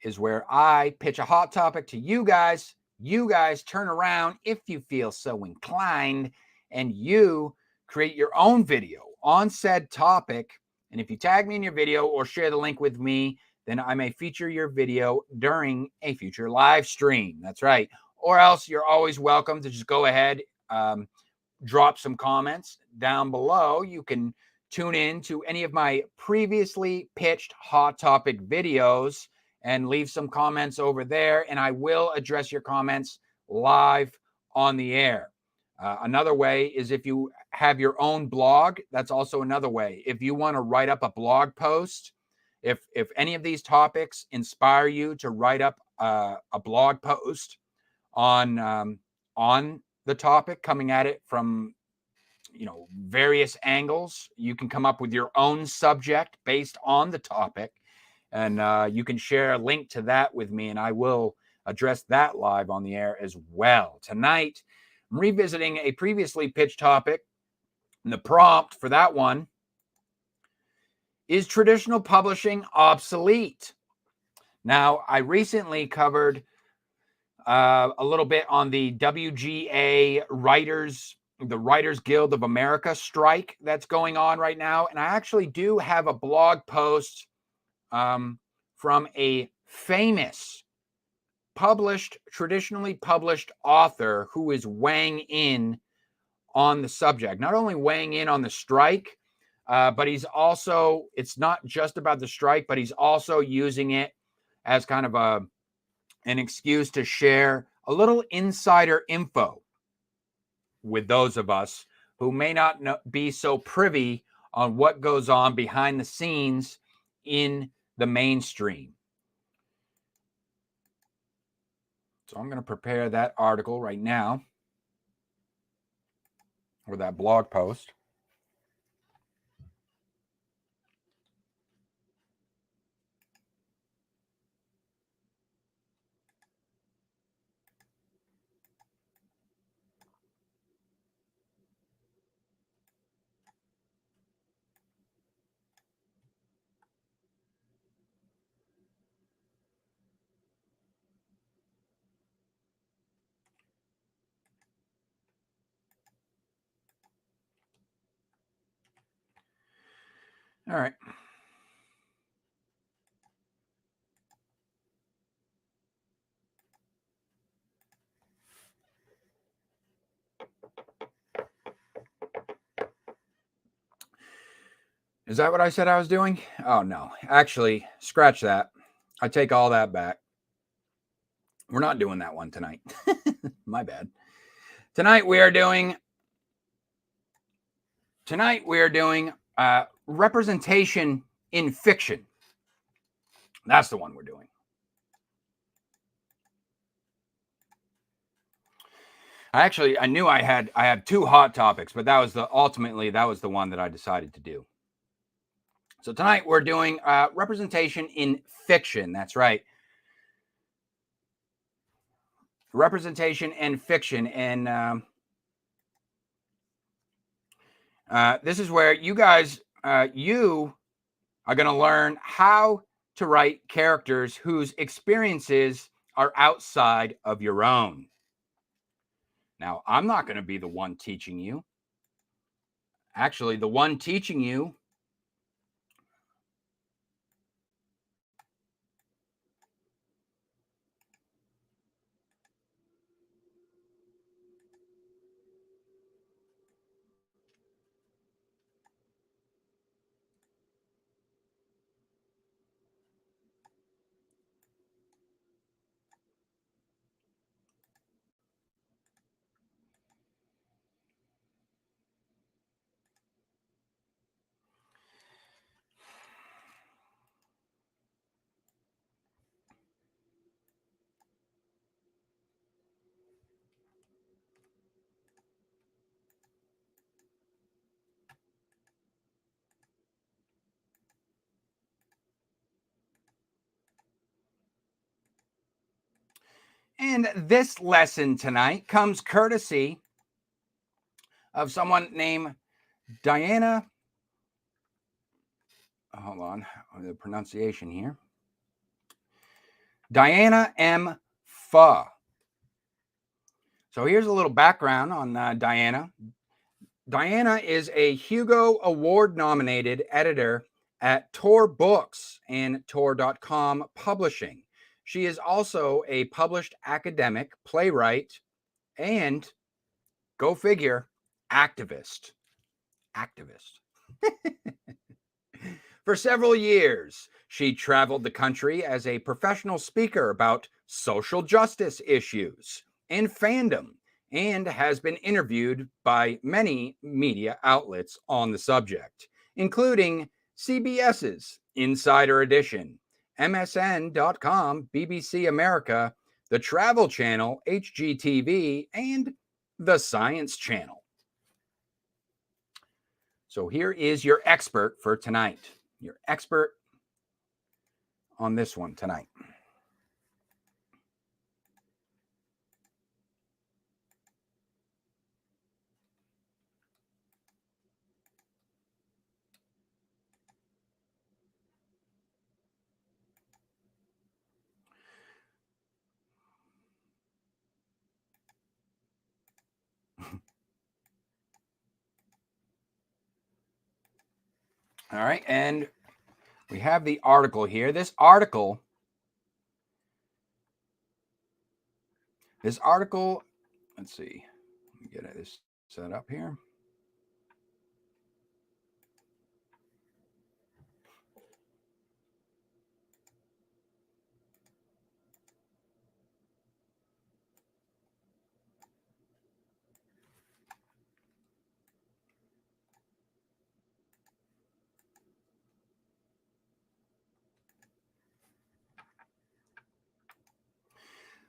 is where I pitch a hot topic to you guys. You guys turn around if you feel so inclined, and you create your own video on said topic. And if you tag me in your video or share the link with me, then I may feature your video during a future live stream. That's right. Or else you're always welcome to just go ahead, drop some comments down below. You can tune in to any of my previously pitched hot topic videos and leave some comments over there, and I will address your comments live on the air. Another way is if you have your own blog, that's also another way. If you want to write up a blog post, if any of these topics inspire you to write up a blog post on the topic, coming at it from various angles, you can come up with your own subject based on the topic, and you can share a link to that with me, and I will address that live on the air as well. Tonight, I'm revisiting a previously pitched topic, and the prompt for that one is traditional publishing obsolete? Now, I recently covered a little bit on the WGA the Writers Guild of America strike that's going on right now. And I actually do have a blog post from a famous traditionally published author who is weighing in on the subject. Not only weighing in on the strike, but it's not just about the strike, but he's also using it as kind of an excuse to share a little insider info with those of us who may not be so privy on what goes on behind the scenes in the mainstream. So I'm going to prepare that article right now, or that blog post. All right. Is that what I said I was doing? Oh, no. Actually, scratch that. I take all that back. We're not doing that one tonight. My bad. Tonight we are doing representation in fiction. That's the one we're doing. I knew I had two hot topics, but that was the one that I decided to do. So tonight we're doing representation in fiction. That's right. Representation and fiction. And this is where you guys, you are going to learn how to write characters whose experiences are outside of your own. Now, I'm not going to be the one teaching you. Actually, the one teaching you And this lesson tonight comes courtesy of someone named Diana. Hold on, the pronunciation here. Diana M. Pha. So here's a little background on Diana. Diana is a Hugo Award nominated editor at Tor Books and Tor.com Publishing. She is also a published academic, playwright, and, go figure, activist. For several years, she traveled the country as a professional speaker about social justice issues and fandom, and has been interviewed by many media outlets on the subject, including CBS's Insider Edition, MSN.com, BBC America, the Travel Channel, HGTV, and the Science Channel. So here is your expert for tonight. Your expert on this one tonight. All right, and we have the article here. This article, let's see, let me get this set up here.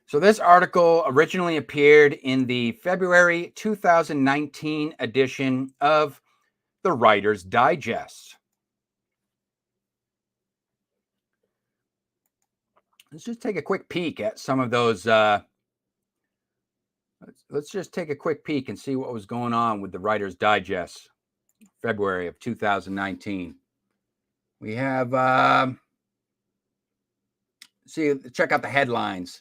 So this article originally appeared in the February 2019 edition of the Writer's Digest. Let's just take a quick peek at some of those. Let's just take a quick peek and see what was going on with the Writer's Digest, February of 2019. We have, check out the headlines.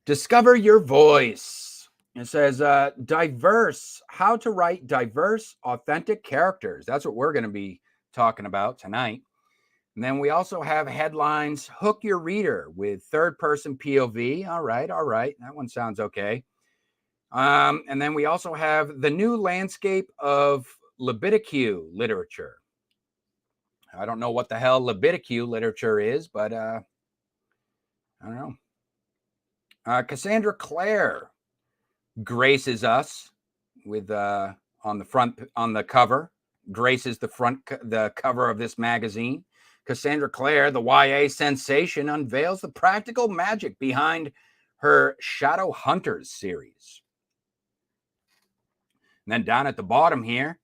Discover your voice. It says, diverse, how to write diverse, authentic characters. That's what we're going to be talking about tonight. And then we also have headlines, hook your reader with third-person POV. All right. That one sounds okay. And then we also have the new landscape of LGBTQ literature. I don't know what the hell LGBTQ literature is, but I don't know. Cassandra Clare graces us with on the cover. Graces the cover of this magazine. Cassandra Clare, the YA sensation, unveils the practical magic behind her Shadow Hunters series. And then down at the bottom here,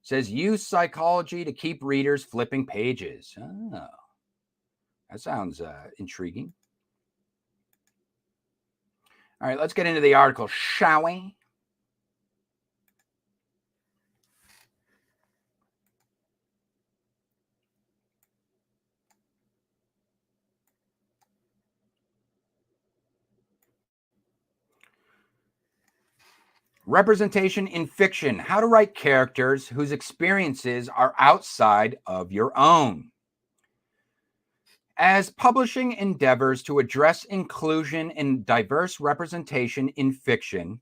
says use psychology to keep readers flipping pages. Oh, that sounds intriguing. All right, let's get into the article, shall we? Representation in fiction, how to write characters whose experiences are outside of your own. As publishing endeavors to address inclusion and diverse representation in fiction,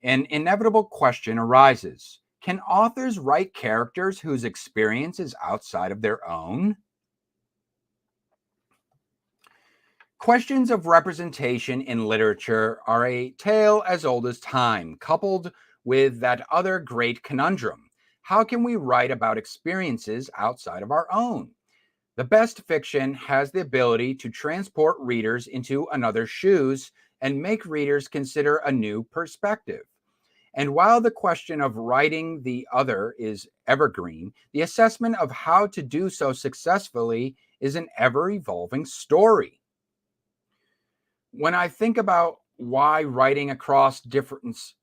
an inevitable question arises. Can authors write characters whose experience is outside of their own? Questions of representation in literature are a tale as old as time, coupled with that other great conundrum. How can we write about experiences outside of our own? The best fiction has the ability to transport readers into another's shoes and make readers consider a new perspective. And while the question of writing the other is evergreen, the assessment of how to do so successfully is an ever-evolving story. When I think about why writing across difference,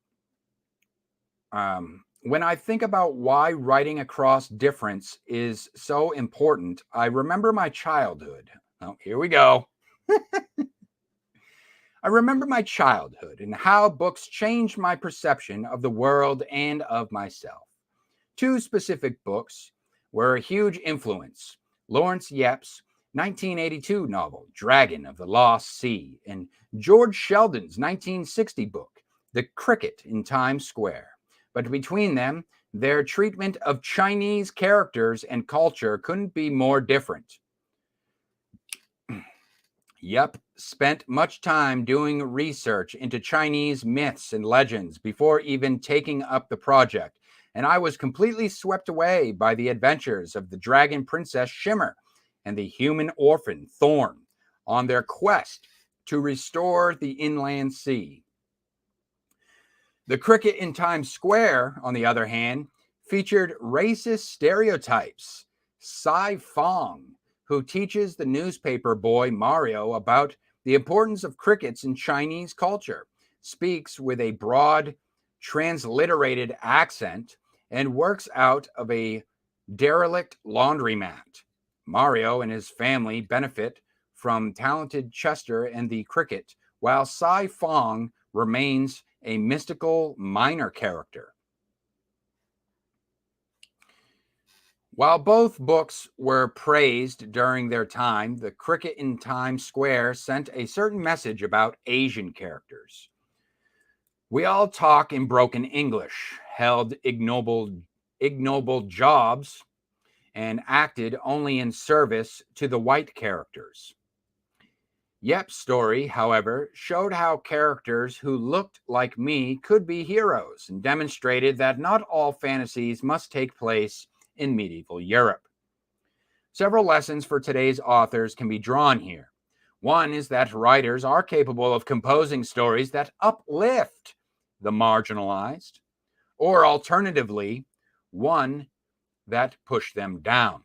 when I think about why writing across difference is so important, I remember my childhood. Oh, here we go. I remember my childhood and how books changed my perception of the world and of myself. Two specific books were a huge influence: Lawrence Yep's 1982 novel, Dragon of the Lost Sea, and George Sheldon's 1960 book, The Cricket in Times Square. But between them, their treatment of Chinese characters and culture couldn't be more different. Yep, spent much time doing research into Chinese myths and legends before even taking up the project, and I was completely swept away by the adventures of the dragon princess Shimmer and the human orphan Thorn on their quest to restore the inland sea. The Cricket in Times Square, on the other hand, featured racist stereotypes. Sai Fong, who teaches the newspaper boy Mario about the importance of crickets in Chinese culture, speaks with a broad, transliterated accent and works out of a derelict laundromat. Mario and his family benefit from talented Chester and the cricket, while Sai Fong remains a mystical minor character. While both books were praised during their time, The Cricket in Times Square sent a certain message about Asian characters. We all talk in broken English, held ignoble jobs, and acted only in service to the white characters. Yep's story, however, showed how characters who looked like me could be heroes and demonstrated that not all fantasies must take place in medieval Europe. Several lessons for today's authors can be drawn here. One is that writers are capable of composing stories that uplift the marginalized, or alternatively, one that push them down.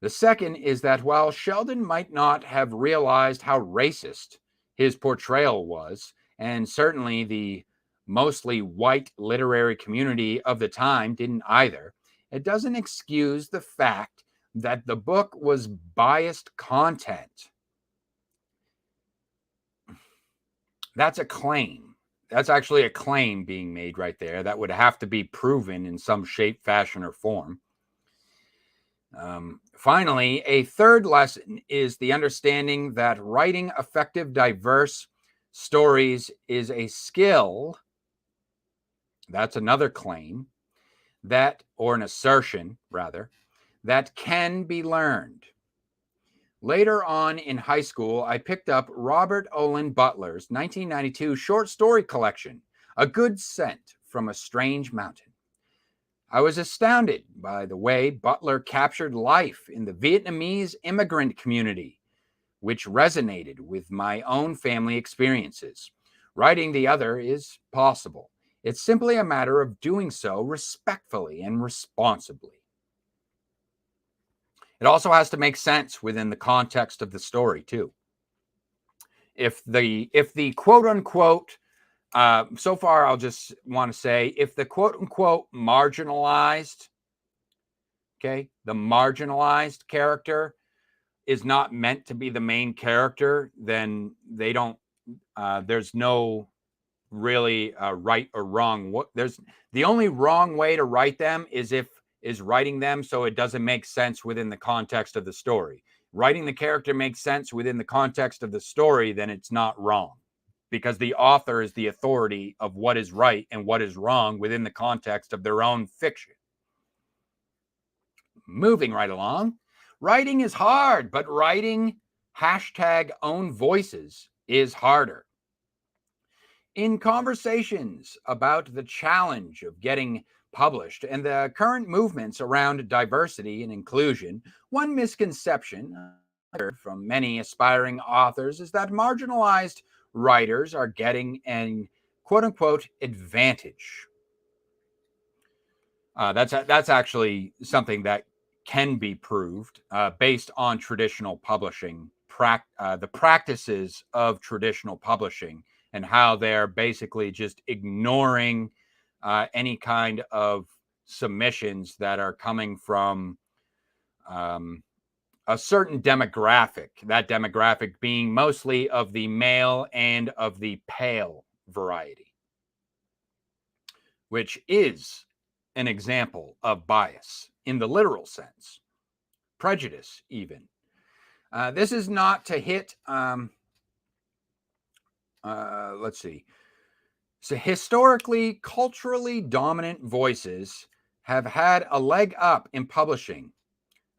The second is that while Sheldon might not have realized how racist his portrayal was, and certainly the mostly white literary community of the time didn't either, it doesn't excuse the fact that the book was biased content. That's a claim. That's actually a claim being made right there that would have to be proven in some shape, fashion, or form. Finally, a third lesson is the understanding that writing effective, diverse stories is a skill. That's another claim, that, or an assertion rather, that can be learned. Later on in high school, I picked up Robert Olin Butler's 1992 short story collection, A Good Scent from a Strange Mountain. I was astounded by the way Butler captured life in the Vietnamese immigrant community, which resonated with my own family experiences. Writing the other is possible. It's simply a matter of doing so respectfully and responsibly. It also has to make sense within the context of the story, too. If the quote unquote, so far I'll just want to say, if the quote unquote marginalized, okay, the marginalized character is not meant to be the main character, then they don't, there's no really right or wrong. There's the only wrong way to write them is writing them so it doesn't make sense within the context of the story. Writing the character makes sense within the context of the story, then it's not wrong, because the author is the authority of what is right and what is wrong within the context of their own fiction. Moving right along, writing is hard, but writing #own voices is harder. In conversations about the challenge of getting published and the current movements around diversity and inclusion, one misconception from many aspiring authors is that marginalized writers are getting an quote-unquote advantage. That's actually something that can be proved based on traditional publishing practices of traditional publishing and how they're basically just ignoring any kind of submissions that are coming from a certain demographic, that demographic being mostly of the male and of the pale variety, which is an example of bias in the literal sense, prejudice even. This is not to hit, let's see. So historically, culturally dominant voices have had a leg up in publishing.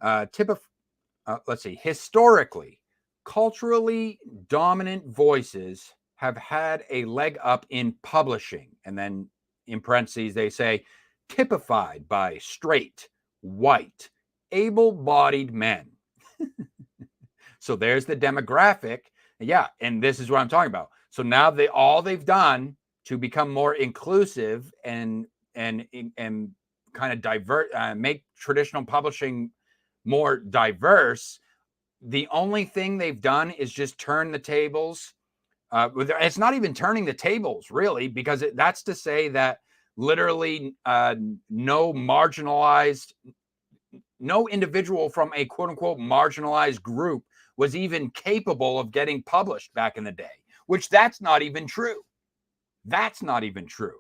Let's see. Historically, culturally dominant voices have had a leg up in publishing. And then in parentheses, they say typified by straight, white, able-bodied men. So there's the demographic. Yeah, and this is what I'm talking about. So now all they've done to become more inclusive and kind of make traditional publishing more diverse, the only thing they've done is just turn the tables. It's not even turning the tables, really, because that's to say that literally no individual from a quote-unquote marginalized group was even capable of getting published back in the day, which that's not even true. That's not even true.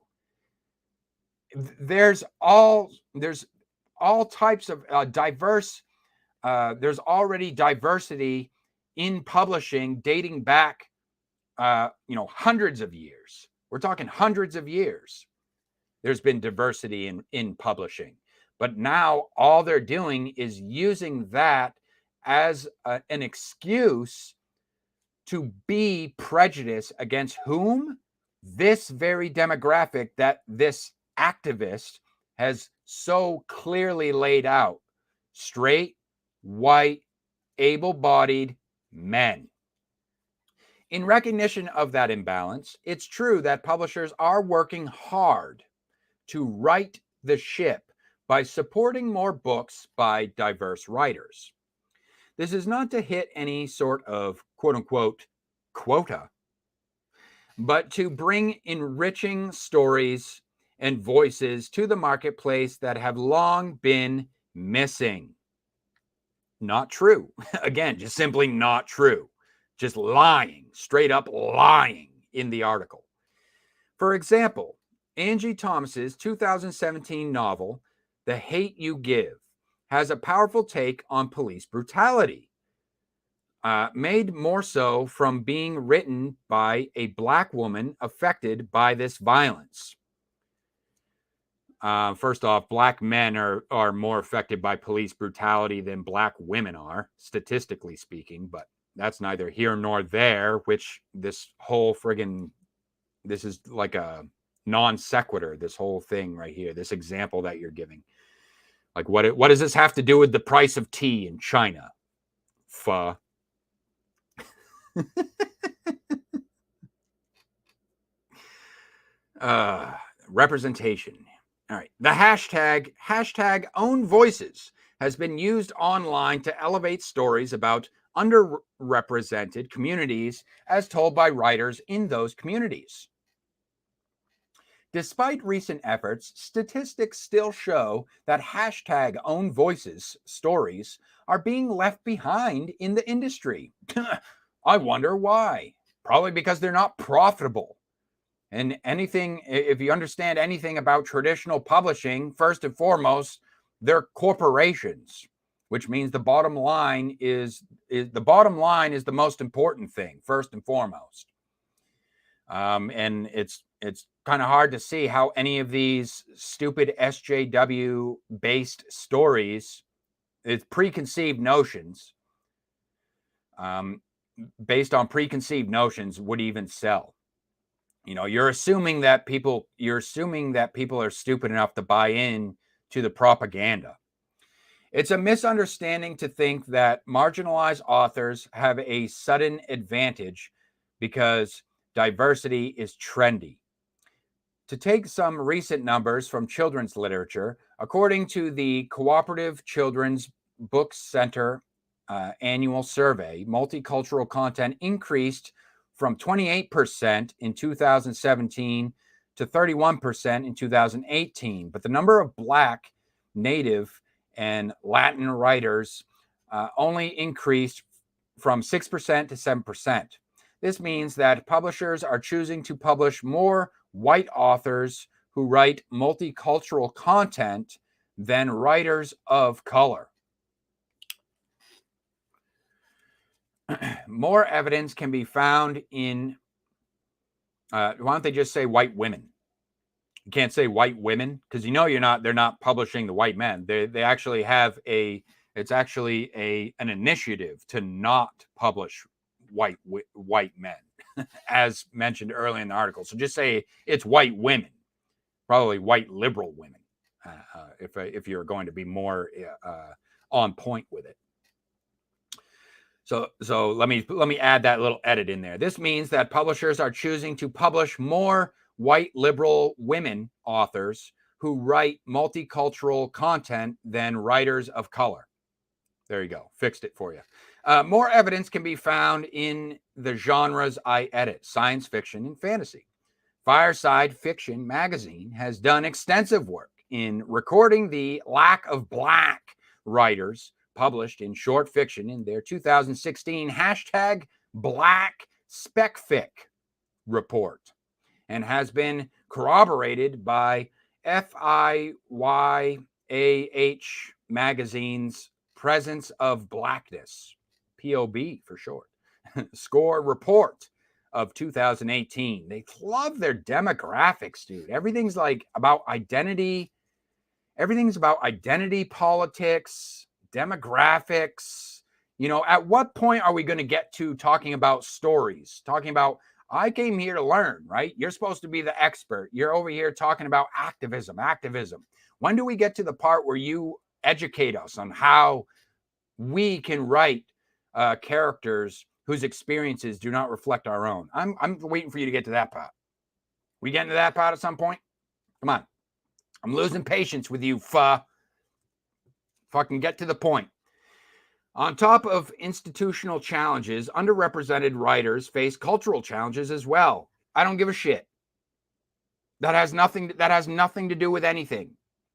There's all types of diverse. There's already diversity in publishing dating back, hundreds of years. We're talking hundreds of years. There's been diversity in publishing, but now all they're doing is using that as an excuse to be prejudiced against whom? This very demographic that this activist has so clearly laid out: straight, white, able-bodied men. In recognition of that imbalance, it's true that publishers are working hard to right the ship by supporting more books by diverse writers. This is not to hit any sort of quote-unquote quota, but to bring enriching stories and voices to the marketplace that have long been missing. Not true. Again, just simply not true. Just lying, straight up lying in the article. For example, Angie Thomas's 2017 novel, The Hate You Give, has a powerful take on police brutality, made more so from being written by a Black woman affected by this violence. First off, Black men are more affected by police brutality than Black women are, statistically speaking, but that's neither here nor there, which this is like a non sequitur, this whole thing right here, this example that you're giving. Like, what does this have to do with the price of tea in China? Pho. Representation. All right. The hashtag own voices has been used online to elevate stories about underrepresented communities as told by writers in those communities. Despite recent efforts, statistics still show that hashtag own voices stories are being left behind in the industry. I wonder why. Probably because they're not profitable. And if you understand anything about traditional publishing, first and foremost, they're corporations, which means the bottom line is the most important thing, first and foremost. And it's kind of hard to see how any of these stupid SJW based stories, it's preconceived notions, based on preconceived notions, would even sell. You're assuming that people are stupid enough to buy in to the propaganda. It's a misunderstanding to think that marginalized authors have a sudden advantage because diversity is trendy. To take some recent numbers from children's literature, according to the Cooperative Children's Book Center annual survey, multicultural content increased from 28% in 2017 to 31% in 2018. But the number of Black, Native, and Latin writers only increased from 6% to 7%. This means that publishers are choosing to publish more white authors who write multicultural content than writers of color. More evidence can be found in, why don't they just say white women? You can't say white women because they're not publishing the white men. They actually have it's actually an initiative to not publish white men, as mentioned earlier in the article. So just say it's white women, probably white liberal women, if you're going to be more on point with it. So let me add that little edit in there. This means that publishers are choosing to publish more white liberal women authors who write multicultural content than writers of color. There you go. Fixed it for you. More evidence can be found in the genres I edit: science fiction and fantasy. Fireside Fiction magazine has done extensive work in recording the lack of Black writers published in short fiction in their 2016 #BlackSpecFic report, and has been corroborated by FIYAH magazine's Presence of Blackness, POB for short, score report of 2018. They love their demographics, dude. Everything's about identity. Everything's about identity politics, demographics. At what point are we going to get to talking about stories? Talking about, I came here to learn, right? You're supposed to be the expert. You're over here talking about activism. When do we get to the part where you educate us on how we can write characters whose experiences do not reflect our own? I'm waiting for you to get to that part. We getting to that part at some point? Come on. I'm losing patience with you, fucking get to the point. On top of institutional challenges, underrepresented writers face cultural challenges as well. I don't give a shit. That has nothing to do with anything.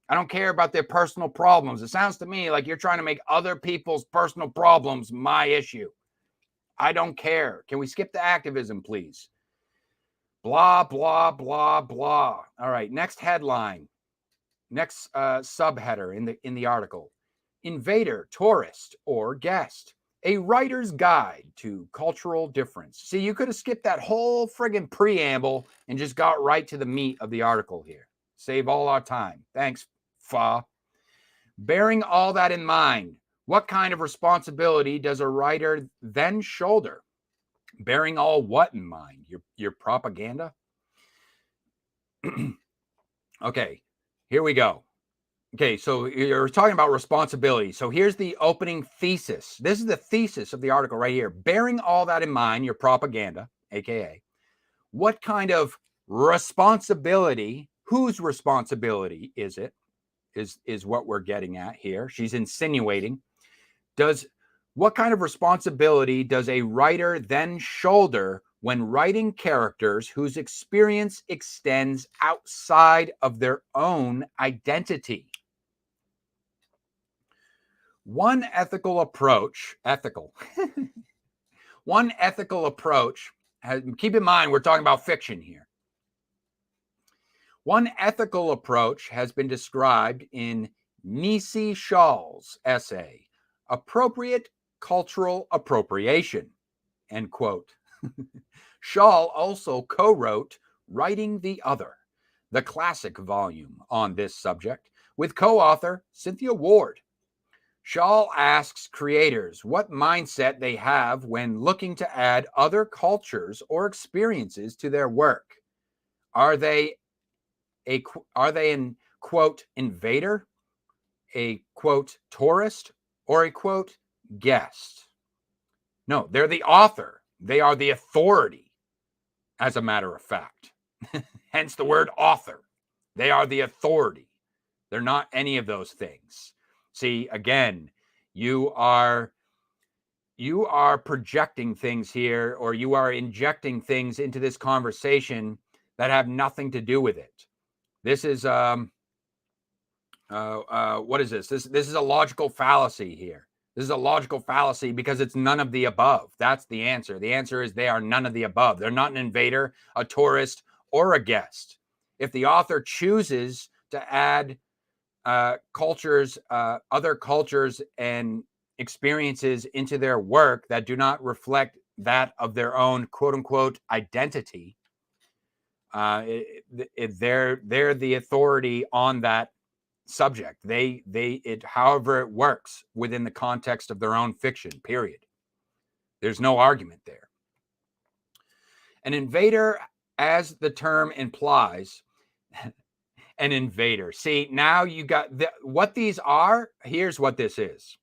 I don't care about their personal problems. It sounds to me like you're trying to make other people's personal problems my issue. I don't care. Can we skip the activism, please? Blah, blah, blah, blah. All right, next headline. Next subheader in the article: Invader, Tourist, or Guest, a writer's guide to cultural difference. See, you could have skipped that whole friggin' preamble and just got right to the meat of the article here. Save all our time. Thanks, Fa. Bearing all that in mind, what kind of responsibility does a writer then shoulder? Bearing all what in mind? Your propaganda? Okay. Here we go. Okay, so you're talking about responsibility. So here's the opening thesis. This is the thesis of the article right here. Bearing all that in mind, your propaganda, aka, what kind of responsibility, whose responsibility is it, is what we're getting at here. She's insinuating. What kind of responsibility does a writer then shoulder when writing characters whose experience extends outside of their own identity? One ethical approach, keep in mind, we're talking about fiction here. One ethical approach has been described in Nisi Shaw's essay, Appropriate Cultural Appropriation, end quote. Shaw also co-wrote Writing the Other, the classic volume on this subject, with co-author Cynthia Ward. Shaw asks creators what mindset they have when looking to add other cultures or experiences to their work. Are they an, quote, invader, a, quote, tourist, or a, quote, guest? No, they're the author. They are the authority, as a matter of fact. Hence the word author. They are the authority. They're not any of those things. See, again, you are you are projecting things here, or you are injecting things into this conversation that have nothing to do with it. This is what is this? This is a logical fallacy here. This is a logical fallacy because it's none of the above. That's the answer. The answer is they are none of the above. They're not an invader, a tourist, or a guest. If the author chooses to add cultures, other cultures and experiences into their work that do not reflect that of their own quote unquote identity, they're the authority on that subject. It however it works within the context of their own fiction, period. There's no argument there. An invader, as the term implies, an invader. See, now you got what these are. Here's what this is.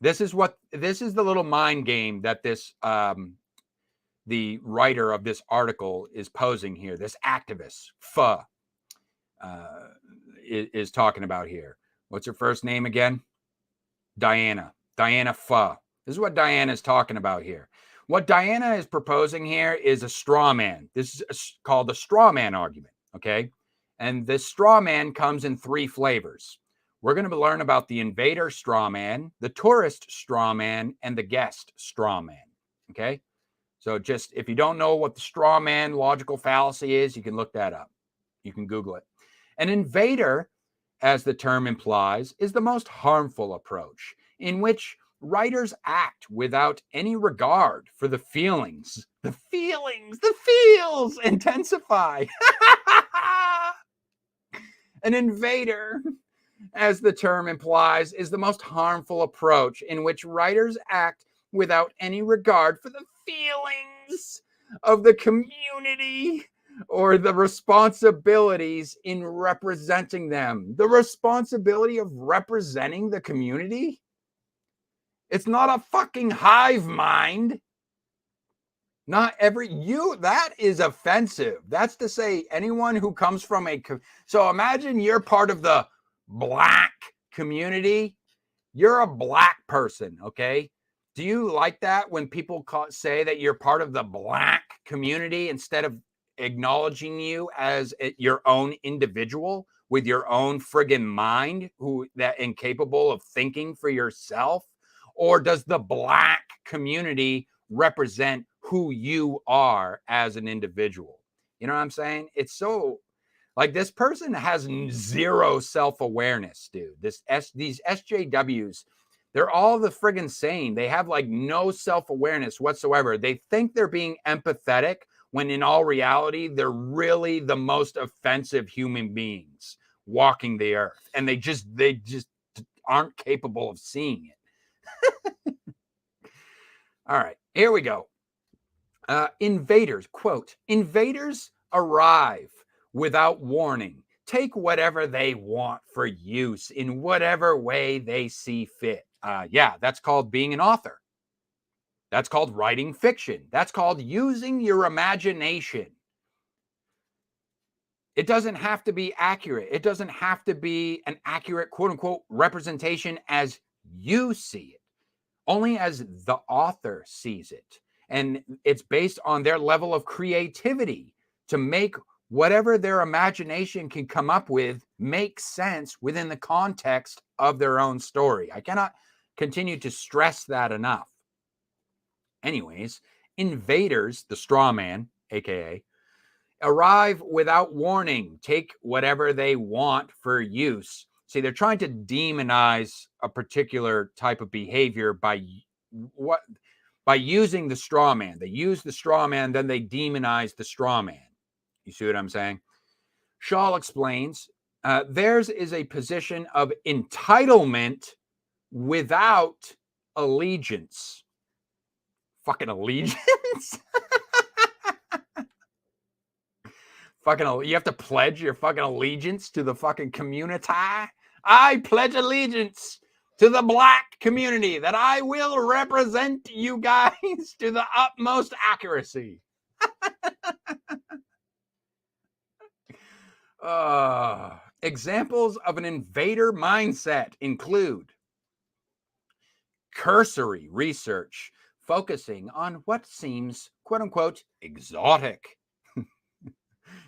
This is the little mind game that this the writer of this article is posing here. This activist, is talking about here. What's her first name again? Diana Pho. This is what Diana is talking about here. What Diana is proposing here is a straw man. This is called a straw man argument, okay? And this straw man comes in 3 flavors. We're going to learn about the invader straw man, the tourist straw man, and the guest straw man, okay? So just, if you don't know what the straw man logical fallacy is, you can look that up. You can Google it. An invader, as the term implies, is the most harmful approach, in which writers act without any regard for the feelings. The feels intensify. An invader, as the term implies, is the most harmful approach, in which writers act without any regard for the feelings of the community or the responsibilities in representing them. The responsibility of representing the community? It's not a fucking hive mind. Not that is offensive. That's to say anyone who comes from so imagine you're part of the black community. You're a black person, okay? Do you like that when people say that you're part of the black community instead of acknowledging you as your own individual with your own friggin' mind that incapable of thinking for yourself? Or does the black community represent who you are as an individual? You know what I'm saying? It's so like this person has zero self-awareness, dude. These SJWs, they're all the friggin' same. They have like no self-awareness whatsoever. They think they're being empathetic when in all reality, they're really the most offensive human beings walking the earth. And they just aren't capable of seeing it. All right, here we go. Invaders, quote, invaders arrive without warning, take whatever they want for use in whatever way they see fit. Yeah, that's called being an author. That's called writing fiction. That's called using your imagination. It doesn't have to be accurate. It doesn't have to be an accurate, quote unquote, representation as you see it, only as the author sees it. And it's based on their level of creativity to make whatever their imagination can come up with make sense within the context of their own story. I cannot continue to stress that enough. Anyways, invaders, the straw man, aka, arrive without warning, take whatever they want for use. See, they're trying to demonize a particular type of behavior by using the straw man. They use the straw man, then they demonize the straw man. You see what I'm saying? Shaw explains, theirs is a position of entitlement without allegiance. Fucking allegiance? You have to pledge your fucking allegiance to the fucking community. I pledge allegiance to the black community that I will represent you guys to the utmost accuracy. Examples of an invader mindset include cursory research focusing on what seems, quote unquote, exotic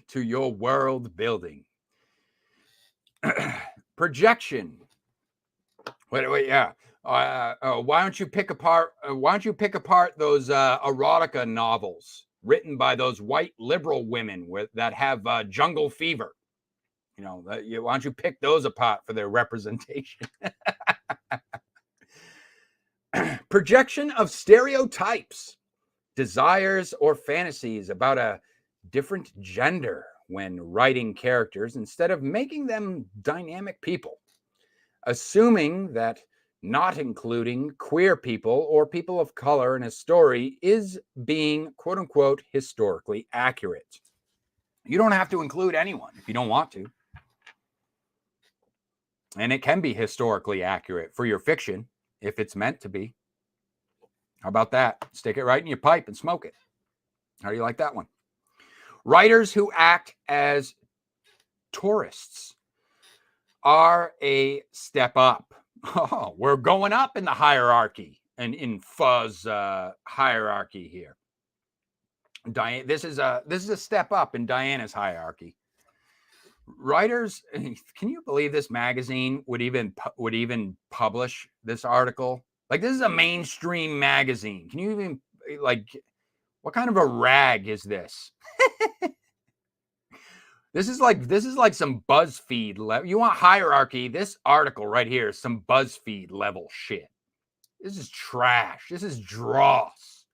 to your world building. Projection. Wait, yeah. Why don't you pick apart those erotica novels written by those white liberal women that have jungle fever? You know, why don't you pick those apart for their representation? Projection of stereotypes, desires, or fantasies about a different gender when writing characters instead of making them dynamic people. Assuming that not including queer people or people of color in a story is being, quote unquote, historically accurate. You don't have to include anyone if you don't want to. And it can be historically accurate for your fiction if it's meant to be. How about that? Stick it right in your pipe and smoke it. How do you like that one? Writers who act as tourists are a step up. Oh, we're going up in the hierarchy and in fuzz hierarchy here. This is a step up in Diana's hierarchy. Writers, can you believe this magazine would even publish this article? Like, this is a mainstream magazine. Can you even, like, what kind of a rag is this? This is like some BuzzFeed level. You want hierarchy? This article right here is some BuzzFeed level shit. This is trash. This is dross.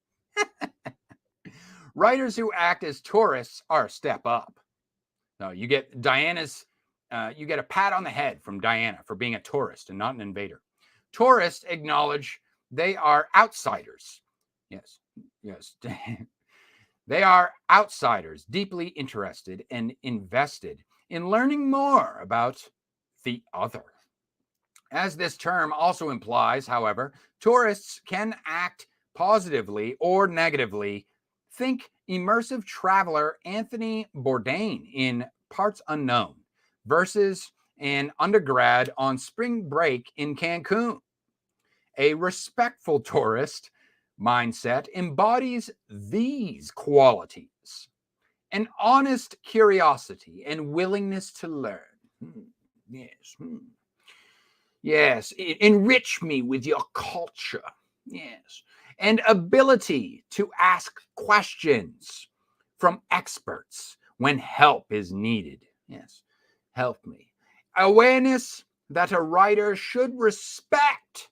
Writers who act as tourists are a step up. No, you get you get a pat on the head from Diana for being a tourist and not an invader. Tourists acknowledge they are outsiders. Yes. They are outsiders, deeply interested and invested in learning more about the other. As this term also implies, however, tourists can act positively or negatively. Think immersive traveler Anthony Bourdain in Parts Unknown versus an undergrad on spring break in Cancun. A respectful tourist mindset embodies these qualities: an honest curiosity and willingness to learn. Yes, enrich me with your culture. Yes, and ability to ask questions from experts when help is needed. Yes, help me. Awareness that a writer should respect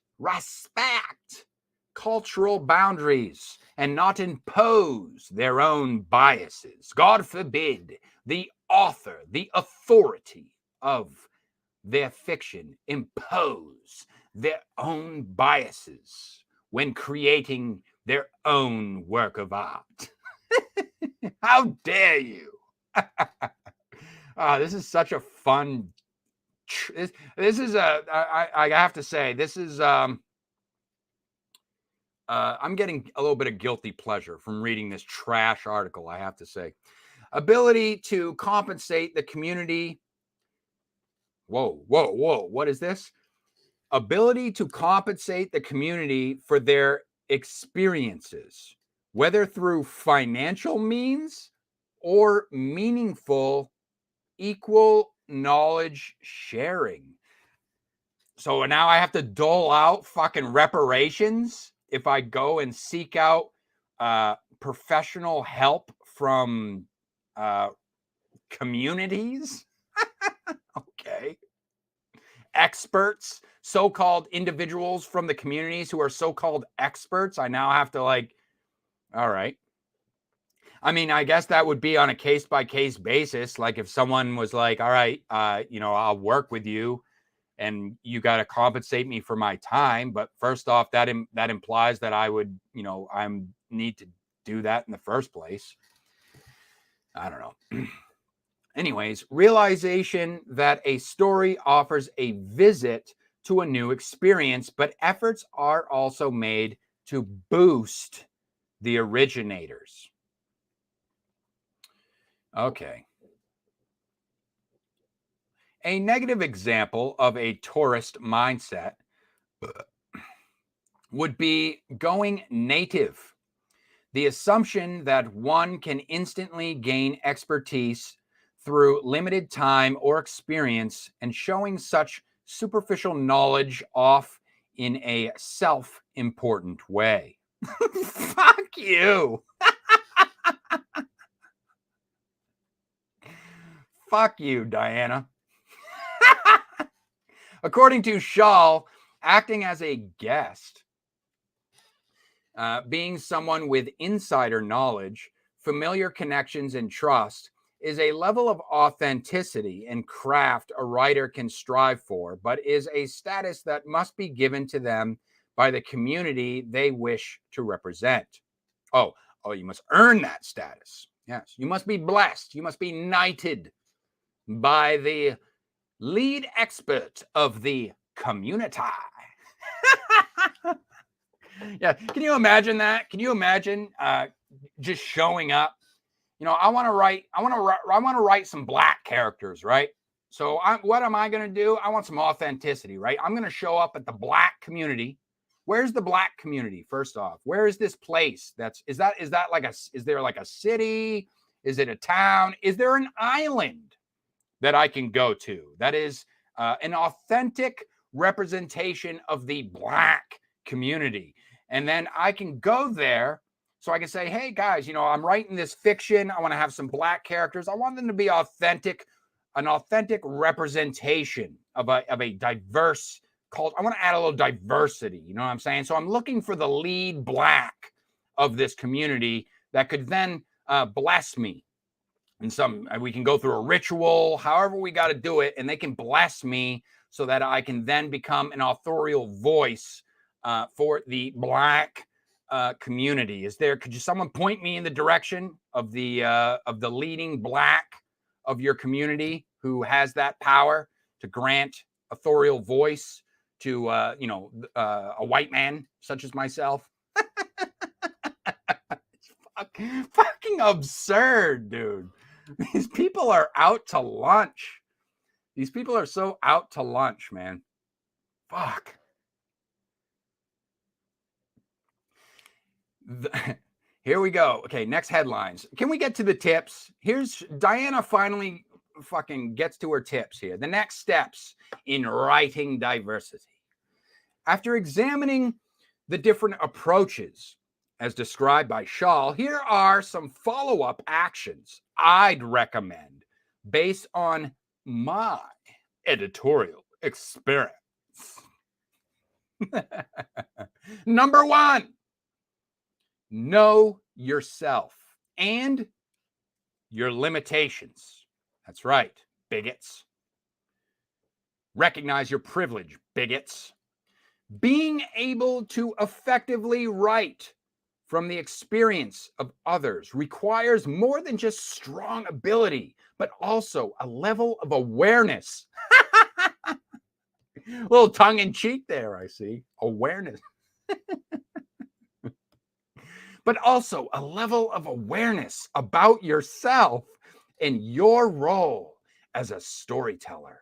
cultural boundaries and not impose their own biases. God forbid the author, the authority of their fiction, impose their own biases when creating their own work of art. How dare you? This is such a fun. This is I have to say, this is I'm getting a little bit of guilty pleasure from reading this trash article, I have to say. Ability to compensate the community. Whoa. What is this? Ability to compensate the community for their experiences, whether through financial means or meaningful, equal knowledge sharing. So now I have to dole out fucking reparations if I go and seek out professional help from communities. Okay. Experts, so-called individuals from the communities who are so-called experts. I now have to, like, all right. I mean, I guess that would be on a case-by-case basis. Like, if someone was like, all right, I'll work with you and you got to compensate me for my time. But first off, that implies that I would, I need to do that in the first place. I don't know. Anyways, realization that a story offers a visit to a new experience, but efforts are also made to boost the originators. Okay. A negative example of a tourist mindset would be going native. The assumption that one can instantly gain expertise through limited time or experience and showing such superficial knowledge off in a self-important way. Fuck you. Fuck you, Diana. According to Shaw, acting as a guest, being someone with insider knowledge, familiar connections, and trust is a level of authenticity and craft a writer can strive for, but is a status that must be given to them by the community they wish to represent. Oh, you must earn that status. Yes, you must be blessed. You must be knighted by the lead expert of the community. Yeah, can you imagine that? Can you imagine just showing up? You know, I want to write some black characters, right? So what am I going to do? I want some authenticity, right? I'm going to show up at the black community. Where's the black community? First off, where is this place? Is there like a city? Is it a town? Is there an island that I can go to that is an authentic representation of the black community? And then I can go there so I can say, hey guys, you know, I'm writing this fiction. I want to have some black characters. I want them to be authentic, an authentic representation of a diverse culture. I want to add a little diversity. You know what I'm saying? So I'm looking for the lead black of this community that could then bless me. And we can go through a ritual, however we got to do it, and they can bless me so that I can then become an authorial voice for the black community. Could someone point me in the direction of the leading black of your community who has that power to grant authorial voice to a white man such as myself? It's fucking absurd, dude. These people are out to lunch. These people are so out to lunch, man. Fuck. Here we go. Okay, next headlines. Can we get to the tips? Here's Diana finally fucking gets to her tips here. The next steps in writing diversity. After examining the different approaches as described by Shaw, here are some follow-up actions I'd recommend based on my editorial experience. Number 1, know yourself and your limitations. That's right, bigots. Recognize your privilege, bigots. Being able to effectively write from the experience of others requires more than just strong ability, but also a level of awareness. A little tongue in cheek there, I see. Awareness. But also a level of awareness about yourself and your role as a storyteller.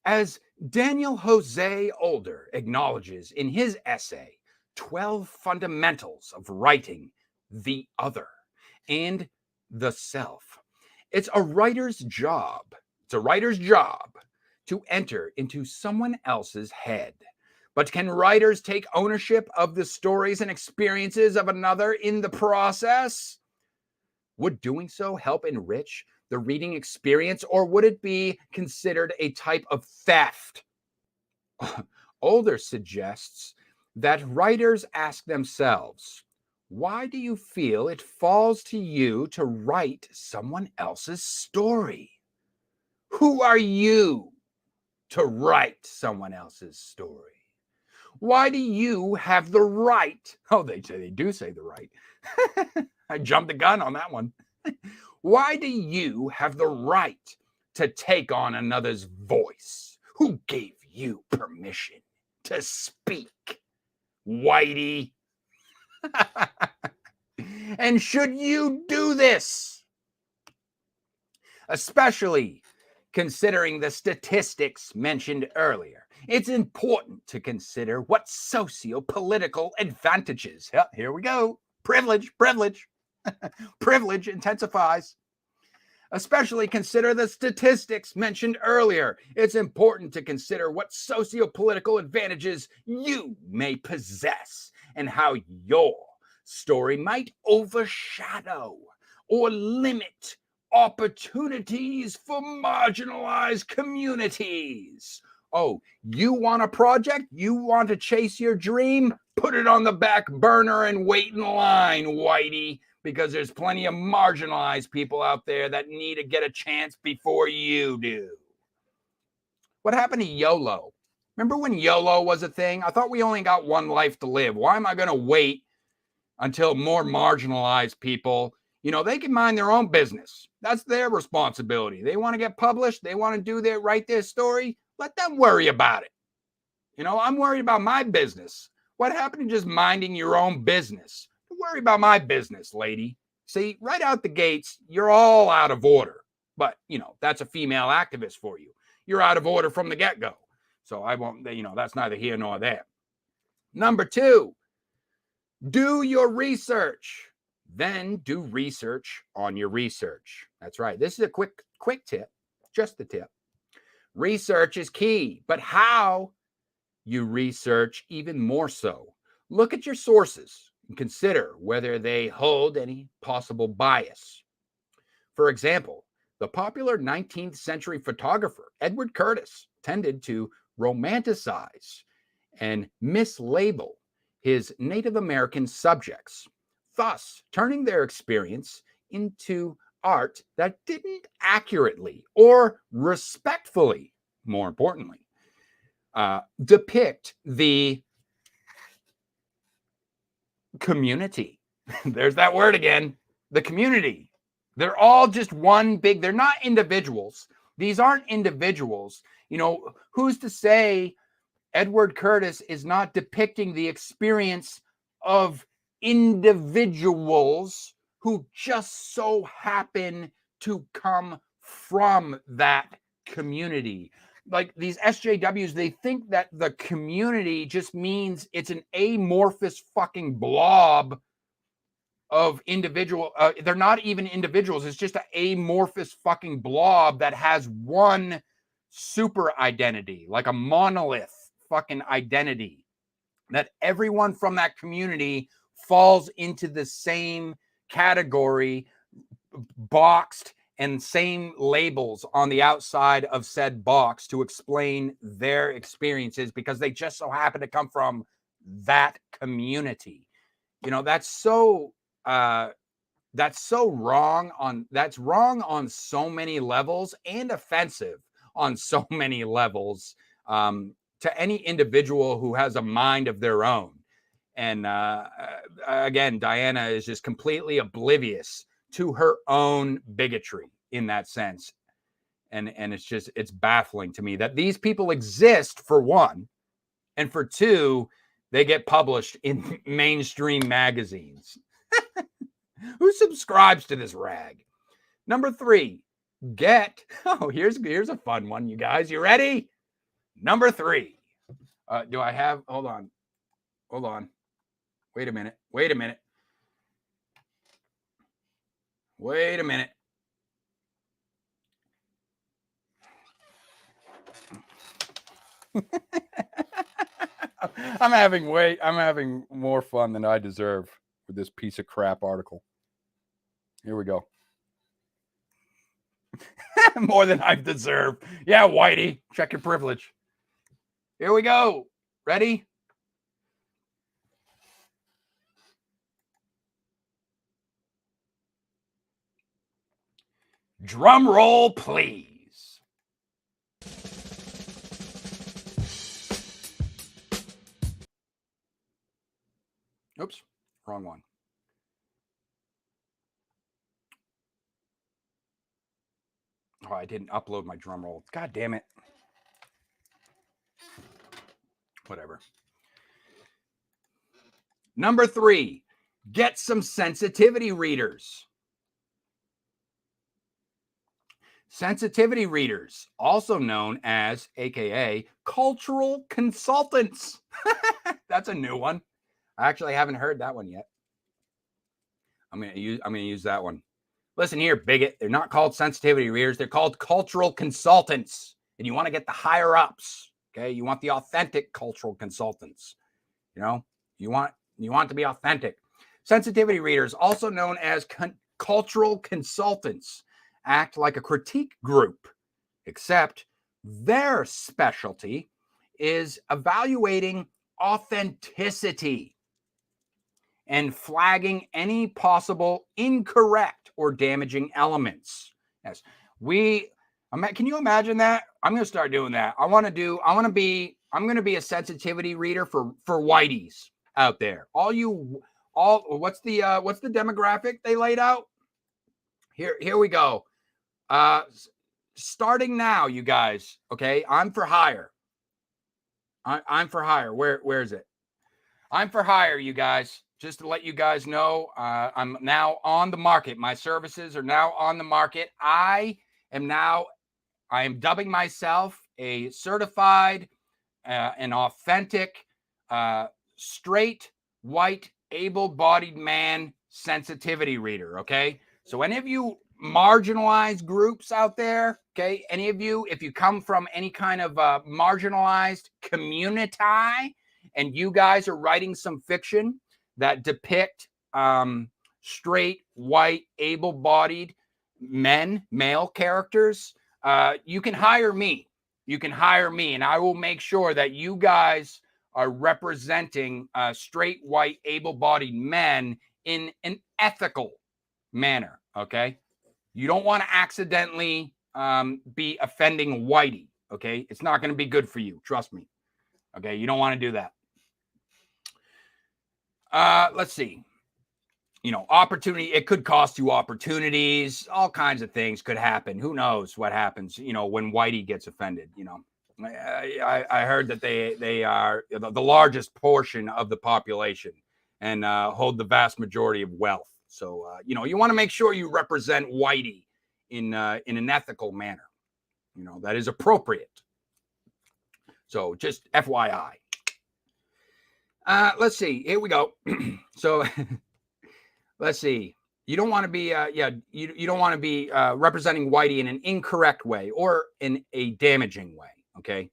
As Daniel Jose Older acknowledges in his essay, 12 Fundamentals of Writing the Other and the Self, it's a writer's job to enter into someone else's head. But can writers take ownership of the stories and experiences of another in the process? Would doing so help enrich the reading experience, or would it be considered a type of theft? Older suggests that writers ask themselves, why do you feel it falls to you to write someone else's story? Who are you to write someone else's story? Why do you have the right? Oh, they do say the right. I jumped the gun on that one. Why do you have the right to take on another's voice? Who gave you permission to speak, Whitey? And should you do this? Especially considering the statistics mentioned earlier, it's important to consider what socio-political advantages. Yep, here we go. Privilege. Privilege intensifies. Especially consider the statistics mentioned earlier. It's important to consider what socio-political advantages you may possess and how your story might overshadow or limit opportunities for marginalized communities. Oh, you want a project? You want to chase your dream? Put it on the back burner and wait in line, Whitey, because there's plenty of marginalized people out there that need to get a chance before you do. What happened to YOLO? Remember when YOLO was a thing? I thought we only got one life to live. Why am I going to wait until more marginalized people, they can mind their own business? That's their responsibility. They want to get published. They want to write their story. Let them worry about it. I'm worried about my business. What happened to just minding your own business? Don't worry about my business, lady. See, right out the gates, you're all out of order. But, that's a female activist for you. You're out of order from the get-go. So I won't, that's neither here nor there. Number 2, do your research. Then do research on your research. That's right. This is a quick tip, just the tip. Research is key, but how you research even more so. Look at your sources and consider whether they hold any possible bias. For example, the popular 19th century photographer Edward Curtis tended to romanticize and mislabel his Native American subjects, thus turning their experience into art that didn't accurately or respectfully, more importantly, depict the community. There's that word again, the community. They're all just one big, they're not individuals. These aren't individuals. Who's to say Edward Curtis is not depicting the experience of individuals who just so happen to come from that community? Like these SJWs, they think that the community just means it's an amorphous fucking blob of individual. They're not even individuals. It's just an amorphous fucking blob that has one super identity, like a monolith fucking identity, that everyone from that community falls into the same category, boxed, and same labels on the outside of said box to explain their experiences because they just so happen to come from that community. That's so wrong that's wrong on so many levels and offensive on so many levels to any individual who has a mind of their own. And again, Diana is just completely oblivious to her own bigotry in that sense. And it's baffling to me that these people exist, for one, and for two, they get published in mainstream magazines. Who subscribes to this rag? Number 3, here's a fun one, you guys. You ready? Number 3. Do I have, hold on. Wait a minute. I'm having more fun than I deserve with this piece of crap article. Here we go. More than I deserve. Yeah, Whitey, check your privilege. Here we go. Ready? Drum roll, please. Oops, wrong one. Oh, I didn't upload my drum roll. God damn it. Whatever. Number 3, get some sensitivity readers. Sensitivity readers, also known as, AKA, cultural consultants. That's a new one. I actually haven't heard that one yet. I'm gonna use that one. Listen here, bigot. They're not called sensitivity readers. They're called cultural consultants. And you want to get the higher ups. Okay. You want the authentic cultural consultants. You know, you want to be authentic. Sensitivity readers, also known as cultural consultants, act like a critique group, except their specialty is evaluating authenticity and flagging any possible incorrect or damaging elements. Yes, can you imagine that? I'm going to start doing that. I'm going to be a sensitivity reader for whiteys out there. What's the demographic they laid out? Here we go. Starting now, you guys. Okay, I'm for hire. I'm for hire. Where is it? I'm for hire, you guys. Just to let you guys know, I'm now on the market. My services are now on the market. I am dubbing myself a certified and authentic, straight, white, able-bodied man sensitivity reader, okay? So any of you marginalized groups out there, okay, any of you, if you come from any kind of marginalized community and you guys are writing some fiction that depict straight, white, able-bodied male characters, you can hire me. You can hire me, and I will make sure that you guys are representing straight, white, able-bodied men in an ethical manner, okay? You don't want to accidentally be offending whitey, okay? It's not going to be good for you, trust me. Okay, you don't want to do that. Let's see. You know, opportunity, it could cost you opportunities. All kinds of things could happen. Who knows what happens, you know, when whitey gets offended, you know. I heard that they are the largest portion of the population and hold the vast majority of wealth. So, you know, you want to make sure you represent whitey in an ethical manner, you know, that is appropriate. So just FYI. Let's see. Here we go. So let's see. You don't want to be, you don't want to be representing whitey in an incorrect way or in a damaging way. Okay.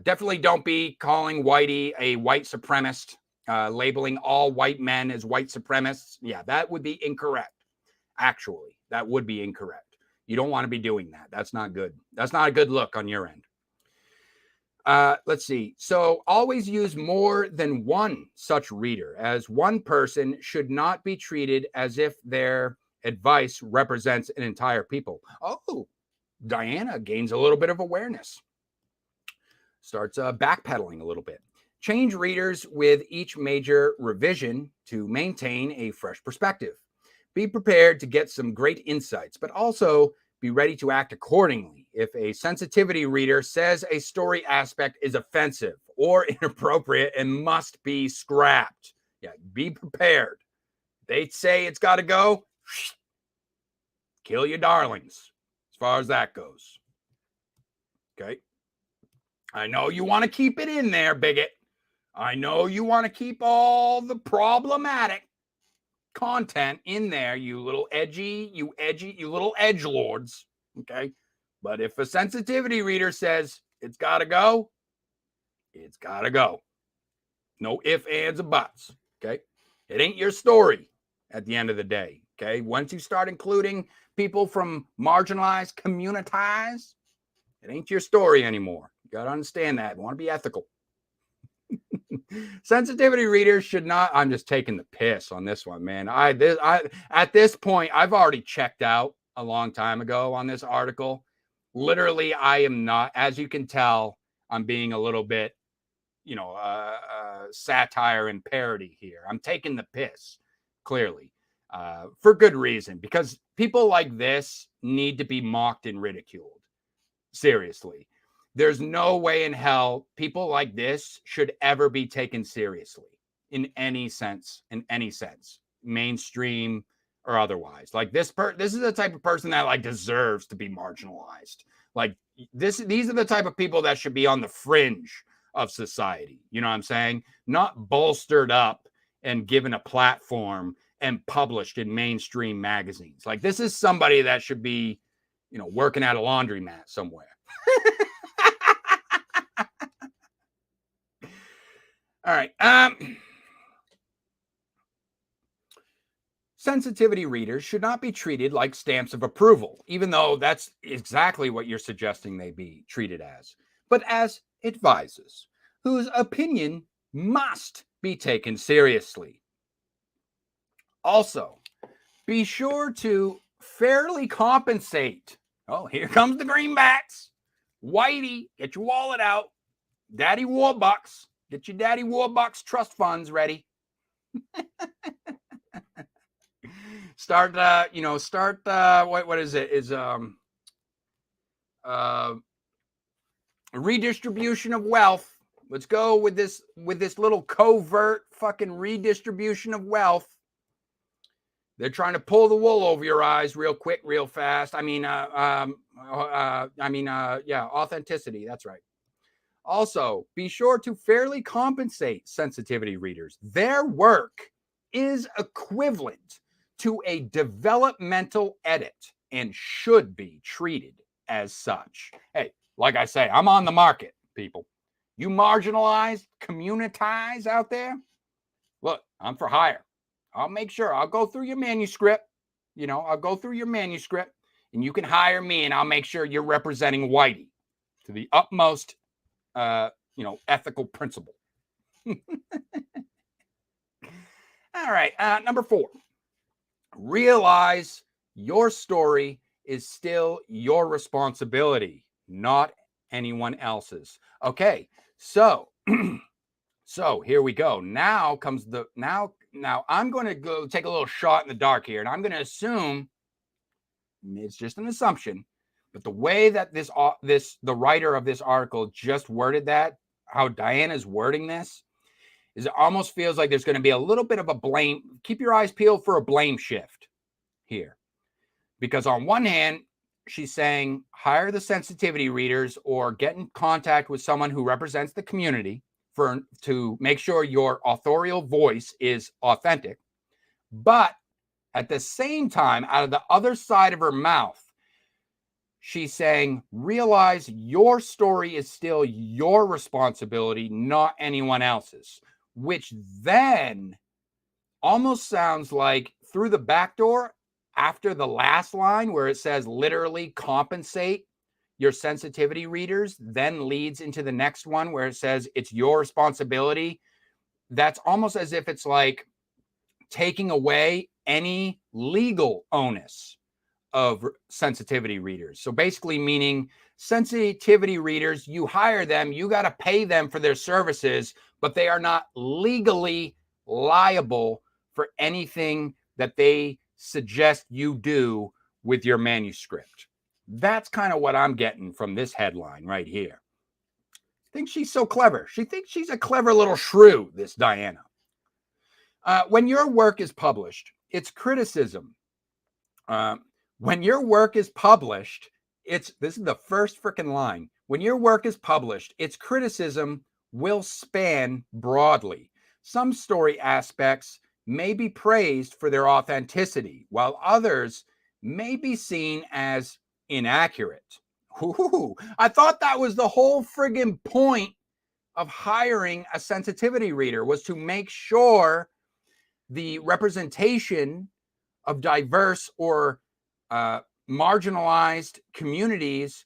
Definitely don't be calling whitey a white supremacist, labeling all white men as white supremacists. Yeah, that would be incorrect. Actually, that would be incorrect. You don't want to be doing that. That's not good. That's not a good look on your end. Let's see. So always use more than one such reader, as one person should not be treated as if their advice represents an entire people. Oh, Diana gains a little bit of awareness. Starts backpedaling a little bit. Change readers with each major revision to maintain a fresh perspective. Be prepared to get some great insights, but also be ready to act accordingly. If a sensitivity reader says a story aspect is offensive or inappropriate and must be scrapped, yeah, be prepared. They say it's got to go, kill your darlings, as far as that goes. Okay. I know you want to keep it in there, bigot. I know you want to keep all the problematic content in there, you little you little edgelords. Okay. But if a sensitivity reader says it's got to go, it's got to go. No ifs, ands, or buts. Okay. It ain't your story at the end of the day. Okay. Once you start including people from marginalized communities, it ain't your story anymore. You got to understand that. You want to be ethical. Sensitivity readers should not. I'm just taking the piss on this one, man. At this point, I've already checked out a long time ago on this article. Literally, I am not. As you can tell, I'm being a little bit, you know, satire and parody here. I'm taking the piss, clearly, for good reason, because people like this need to be mocked and ridiculed. Seriously. There's no way in hell people like this should ever be taken seriously in any sense, mainstream, or otherwise. Like this is the type of person that like deserves to be marginalized. Like these are the type of people that should be on the fringe of society. You know what I'm saying? Not bolstered up and given a platform and published in mainstream magazines. Like this is somebody that should be, you know, working at a laundromat somewhere. All right. Sensitivity readers should not be treated like stamps of approval, even though that's exactly what you're suggesting they be treated as, but as advisors whose opinion must be taken seriously. Also, be sure to fairly compensate. Oh, here comes the greenbacks. Whitey, get your wallet out. Daddy Warbucks. Get your Daddy Warbucks trust funds ready. Start what is it? Is redistribution of wealth. Let's go with this little covert fucking redistribution of wealth. They're trying to pull the wool over your eyes real quick, real fast. Authenticity. That's right. Also, be sure to fairly compensate sensitivity readers. Their work is equivalent to a developmental edit and should be treated as such. Hey, like I say, I'm on the market, people. You marginalized, communitized out there, look, I'm for hire. I'll make sure I'll go through your manuscript. You know, I'll go through your manuscript and you can hire me and I'll make sure you're representing Whitey to the utmost, ethical principle. All right. Number 4, realize your story is still your responsibility, not anyone else's. Okay. So here we go. Now comes now I'm going to go take a little shot in the dark here, and I'm going to assume it's just an assumption, but the way that the writer of this article just worded that, how Diana's wording this, is it almost feels like there's going to be a little bit of a blame. Keep your eyes peeled for a blame shift here, because on one hand, she's saying hire the sensitivity readers or get in contact with someone who represents the community to make sure your authorial voice is authentic. But at the same time, out of the other side of her mouth, she's saying, realize your story is still your responsibility, not anyone else's, which then almost sounds like through the back door after the last line where it says literally compensate your sensitivity readers, then leads into the next one where it says it's your responsibility. That's almost as if it's like taking away any legal onus of sensitivity readers. So basically meaning sensitivity readers, you hire them, you got to pay them for their services, but they are not legally liable for anything that they suggest you do with your manuscript. That's kind of what I'm getting from this headline right here. I think she's so clever. She thinks she's a clever little shrew, this Diana. When your work is published, it's criticism. When your work is published, this is the first freaking line. When your work is published, its criticism will span broadly. Some story aspects may be praised for their authenticity, while others may be seen as inaccurate. Ooh, I thought that was the whole friggin' point of hiring a sensitivity reader, was to make sure the representation of diverse or marginalized communities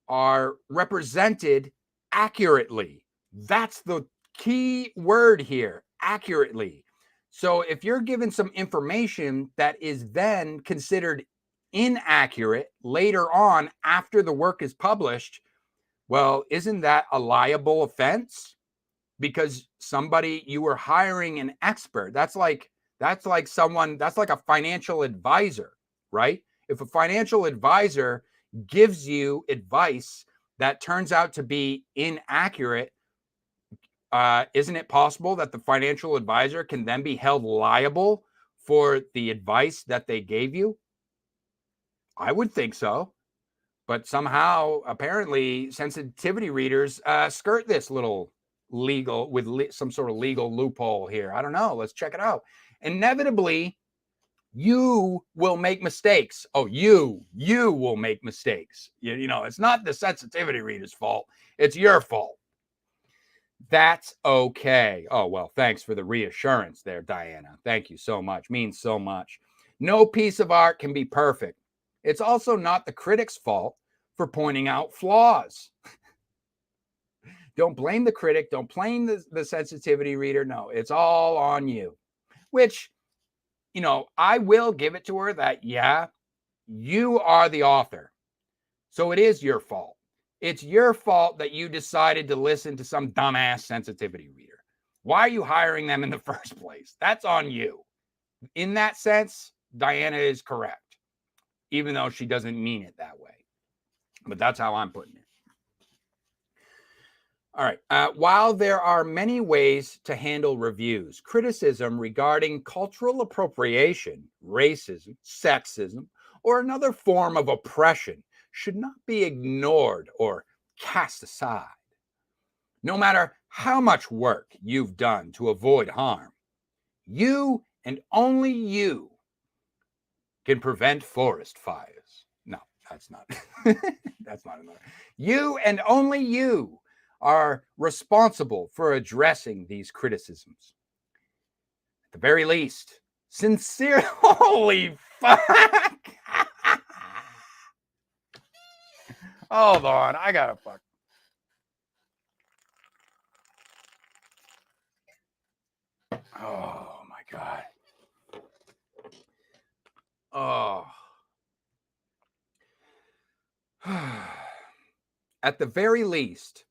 are represented accurately. That's the key word here, accurately. So if you're given some information that is then considered inaccurate later on after the work is published, well, isn't that a liable offense? Because you were hiring an expert. That's like a financial advisor, right? If a financial advisor gives you advice that turns out to be inaccurate, isn't it possible that the financial advisor can then be held liable for the advice that they gave you? I would think so. But somehow, apparently, sensitivity readers skirt this little legal with some sort of legal loophole here. I don't know. Let's check it out. Inevitably, you will make mistakes. Oh, you will make mistakes. You know, it's not the sensitivity reader's fault. It's your fault. That's okay. Oh, well, thanks for the reassurance there, Diana. Thank you so much. Means so much. No piece of art can be perfect. It's also not the critic's fault for pointing out flaws. Don't blame the critic. Don't blame the sensitivity reader. No, it's all on you. Which, you know, I will give it to her that, yeah, you are the author. So it is your fault. It's your fault that you decided to listen to some dumbass sensitivity reader. Why are you hiring them in the first place? That's on you. In that sense, Diana is correct, even though she doesn't mean it that way. But that's how I'm putting it. All right. While there are many ways to handle reviews, criticism regarding cultural appropriation, racism, sexism, or another form of oppression should not be ignored or cast aside. No matter how much work you've done to avoid harm, you and only you can prevent forest fires. No, that's not. That's not another. You and only you are responsible for addressing these criticisms. At the very least, sincere. Holy fuck. Hold on, I gotta fuck. Oh my God. Oh. At the very least,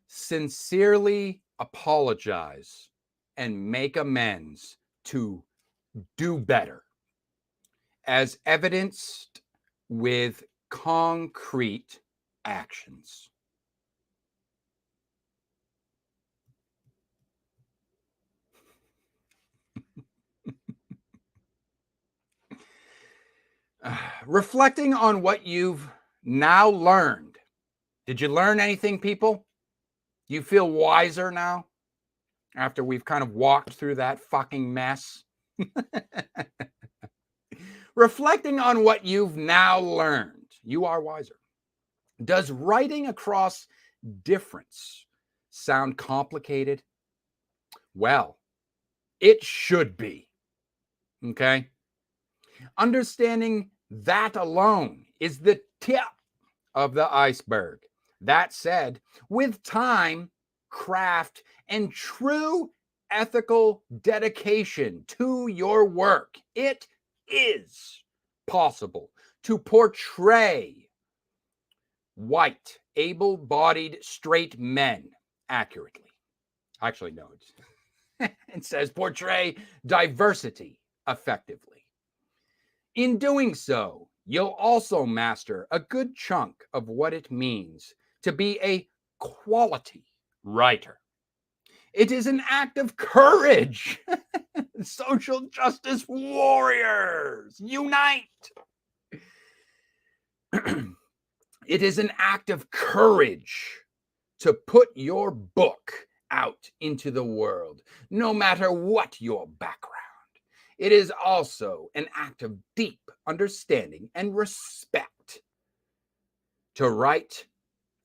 sincerely apologize and make amends to do better, as evidenced with concrete actions. Reflecting on what you've now learned. Did you learn anything, people? You feel wiser now after we've kind of walked through that fucking mess? Reflecting on what you've now learned, you are wiser. Does writing across difference sound complicated? Well, it should be. Okay? Understanding that alone is the tip of the iceberg. That said, with time, craft, and true ethical dedication to your work, it is possible to portray white, able-bodied, straight men accurately. Actually, no, it says portray diversity effectively. In doing so, you'll also master a good chunk of what it means to be a quality writer. It is an act of courage. Social justice warriors, unite. It is an act of courage to put your book out into the world, no matter what your background. It is also an act of deep understanding and respect to write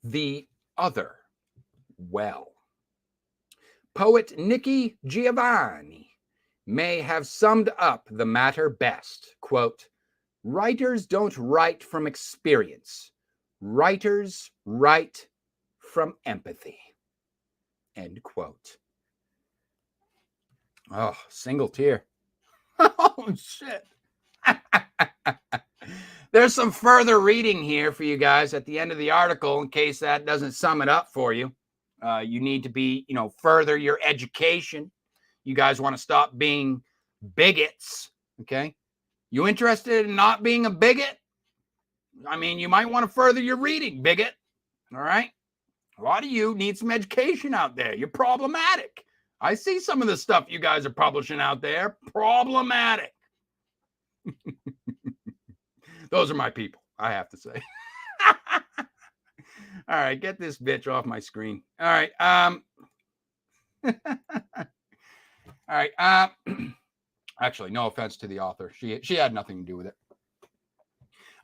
the other well. Poet Nikki Giovanni may have summed up the matter best. Quote, "Writers don't write from experience. Writers write from empathy." End quote. Oh, single tear. Oh, shit. There's some further reading here for you guys at the end of the article in case that doesn't sum it up for you. You need to be, further your education. You guys want to stop being bigots, okay? You interested in not being a bigot? I mean, you might want to further your reading, bigot, all right? A lot of you need some education out there. You're problematic. I see some of the stuff you guys are publishing out there. Problematic. Those are my people, I have to say. All right, get this bitch off my screen. All right. All right. Actually, no offense to the author. She had nothing to do with it.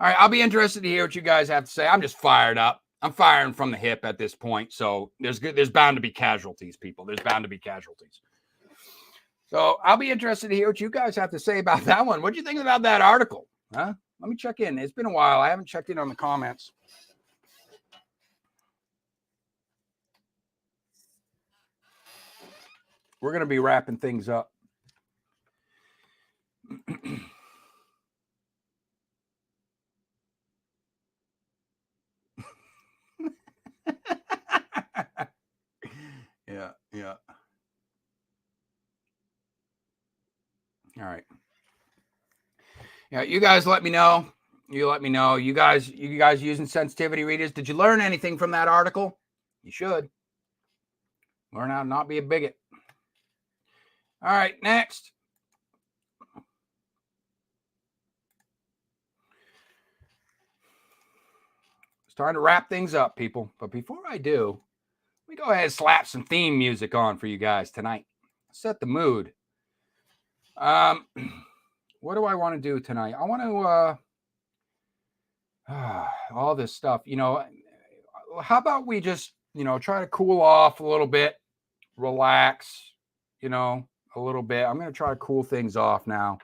All right, I'll be interested to hear what you guys have to say. I'm just fired up. I'm firing from the hip at this point. So there's bound to be casualties, people. There's bound to be casualties. So I'll be interested to hear what you guys have to say about that one. What do you think about that article? Huh? Let me check in. It's been a while. I haven't checked in on the comments. We're going to be wrapping things up. Yeah. All right. Yeah, you guys let me know. You let me know. You guys using sensitivity readers. Did you learn anything from that article? You should. Learn how to not be a bigot. All right, next. It's time to wrap things up, people. But before I do, let me go ahead and slap some theme music on for you guys tonight. Set the mood. What do I want to do tonight? I want to all this stuff, how about we just, try to cool off a little bit, relax, a little bit. I'm going to try to cool things off now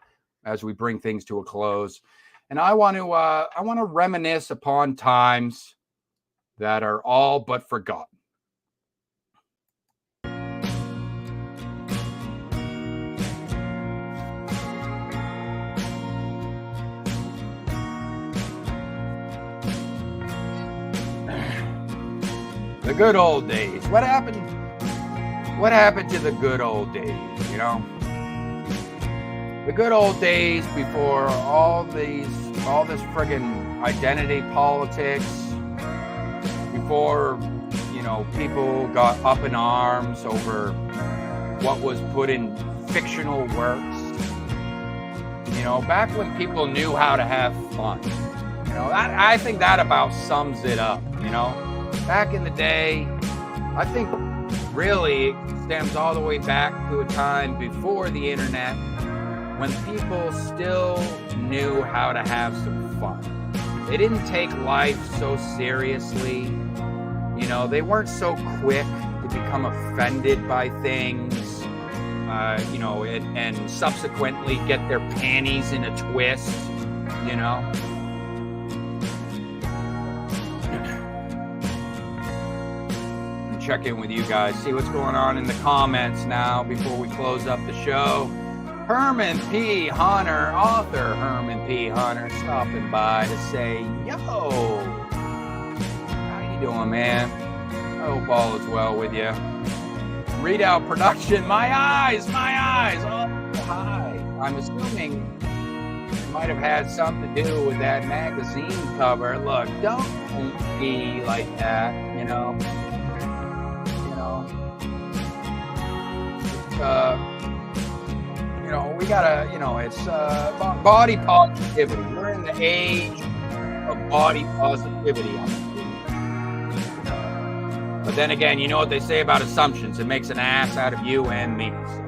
as we bring things to a close. And I want to reminisce upon times that are all but forgotten. The good old days. What happened to the good old days, The good old days before all this friggin' identity politics, before, people got up in arms over what was put in fictional works. Back when people knew how to have fun. I think that about sums it up, Back in the day, I think really it stems all the way back to a time before the internet when people still knew how to have some fun. They didn't take life so seriously. They weren't so quick to become offended by things, and subsequently get their panties in a twist, Check in with you guys, see what's going on in the comments now before we close up the show. Herman P. Hunter, author Herman P. Hunter, stopping by to say, yo, how you doing, man? I hope all is well with you. Readout production, my eyes. Oh, hi. I'm assuming it might have had something to do with that magazine cover. Look, don't be like that, we gotta, it's body positivity. We're in the age of body positivity. But then again, you know what they say about assumptions. It makes an ass out of you and me. So.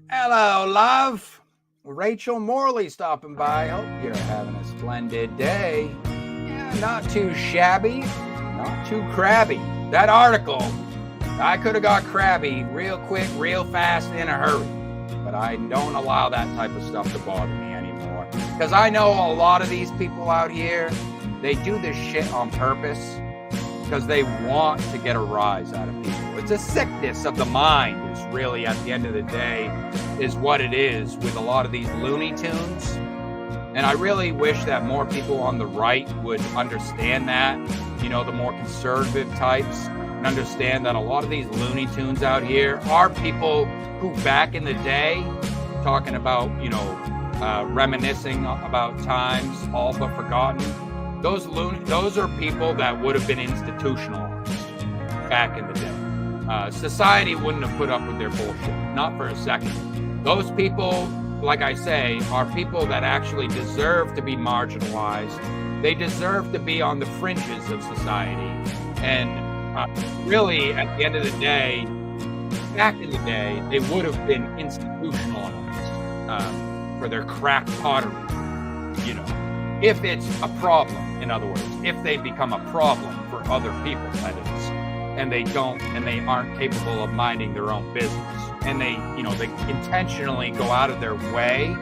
Hello, love. Rachel Morley stopping by. Hope you're having a splendid day. Yeah, not too shabby, not too crabby. That article, I could have got crabby real quick, real fast, in a hurry. But I don't allow that type of stuff to bother me anymore. Because I know a lot of these people out here, they do this shit on purpose because they want to get a rise out of people. It's a sickness of the mind is really, at the end of the day, is what it is with a lot of these Looney Tunes. And I really wish that more people on the right would understand that, the more conservative types, and understand that a lot of these Looney Tunes out here are people who back in the day, talking about, reminiscing about times all but forgotten, those are people that would have been institutionalized back in the day. Society wouldn't have put up with their bullshit, not for a second. Those people, like I say, are people that actually deserve to be marginalized. They deserve to be on the fringes of society. And really, at the end of the day, back in the day, they would have been institutionalized for their crack pottery, you know, if it's a problem. In other words, if they become a problem for other people, that is, and they aren't capable of minding their own business, and they intentionally go out of their way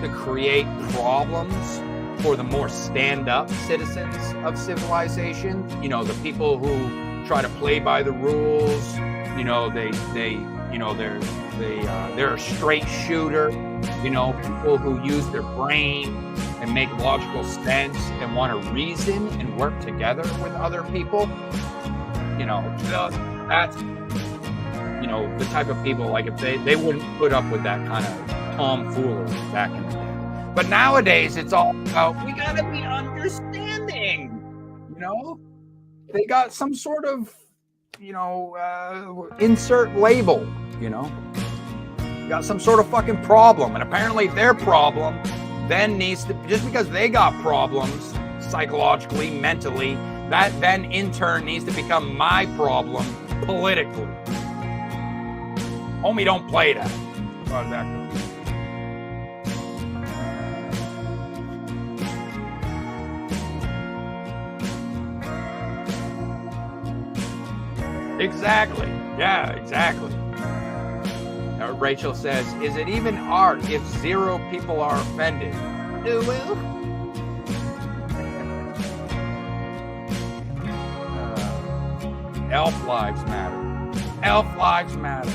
to create problems for the more stand-up citizens of civilization. You know, the people who try to play by the rules. You know, they're a straight shooter. You know, people who use their brain and make logical sense and want to reason and work together with other people. You know, that's, you know, the type of people, like, if they wouldn't put up with that kind of tomfoolery back in the day. But nowadays, it's all about, we gotta be understanding. You know, they got some sort of, you know, insert label. You know, got some sort of fucking problem, and apparently their problem then needs to, just because they got problems psychologically, mentally, that then in turn needs to become my problem politically. Homie, don't play that. How's that go? Exactly. Yeah, exactly. Rachel says, is it even art if 0 people are offended? Well, elf lives matter. Elf lives matter.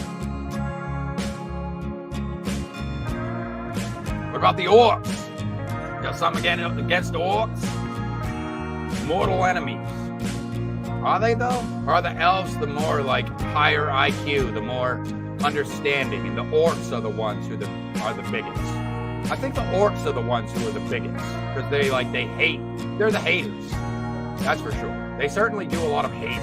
What about the orcs? Got something against the orcs? Mortal enemies. Are they, though? Or are the elves the more, like, higher IQ, the more understanding, and the orcs are the ones who are the biggest? I think the orcs are the ones who are the biggest, because they hate. They're the haters. That's for sure. They certainly do a lot of hating.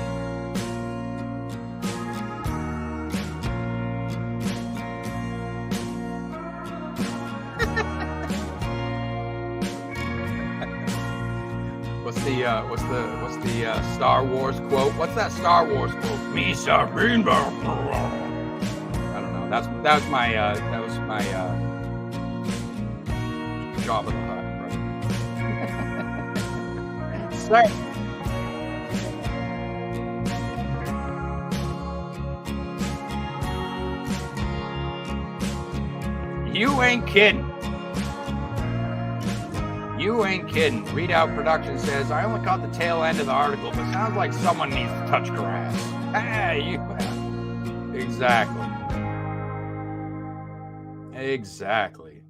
What's the Star Wars quote? What's that Star Wars quote? Misa Greenbaum. I don't know. That was my Jabba the Hutt, right? Sorry. You ain't kidding. You ain't kidding. Readout Production says, I only caught the tail end of the article, but sounds like someone needs to touch grass. Hey, exactly. Exactly.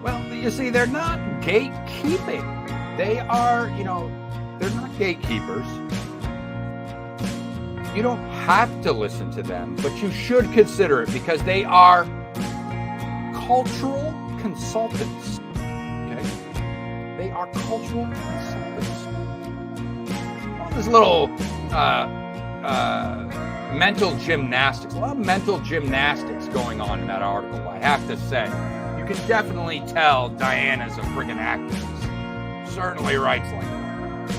Well, you see, they're not gatekeeping. They are, they're not gatekeepers. You don't have to listen to them, but you should consider it because they are cultural consultants. Okay? They are cultural consultants. All this little mental gymnastics, a lot of mental gymnastics going on in that article, I have to say. You can definitely tell Diana's a friggin' activist. Certainly writes like that.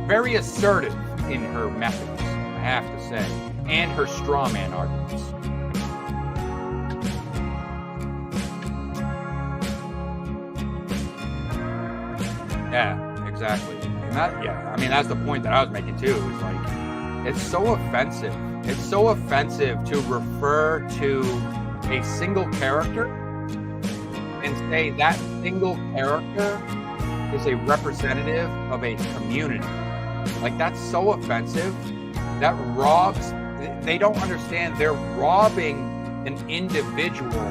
Very assertive in her methods, I have to say, and her straw man arguments. Yeah, exactly. And that's the point that I was making too. Is like, it's so offensive. It's so offensive to refer to a single character and say that single character is a representative of a community. Like, that's so offensive. That robs, they don't understand, they're robbing an individual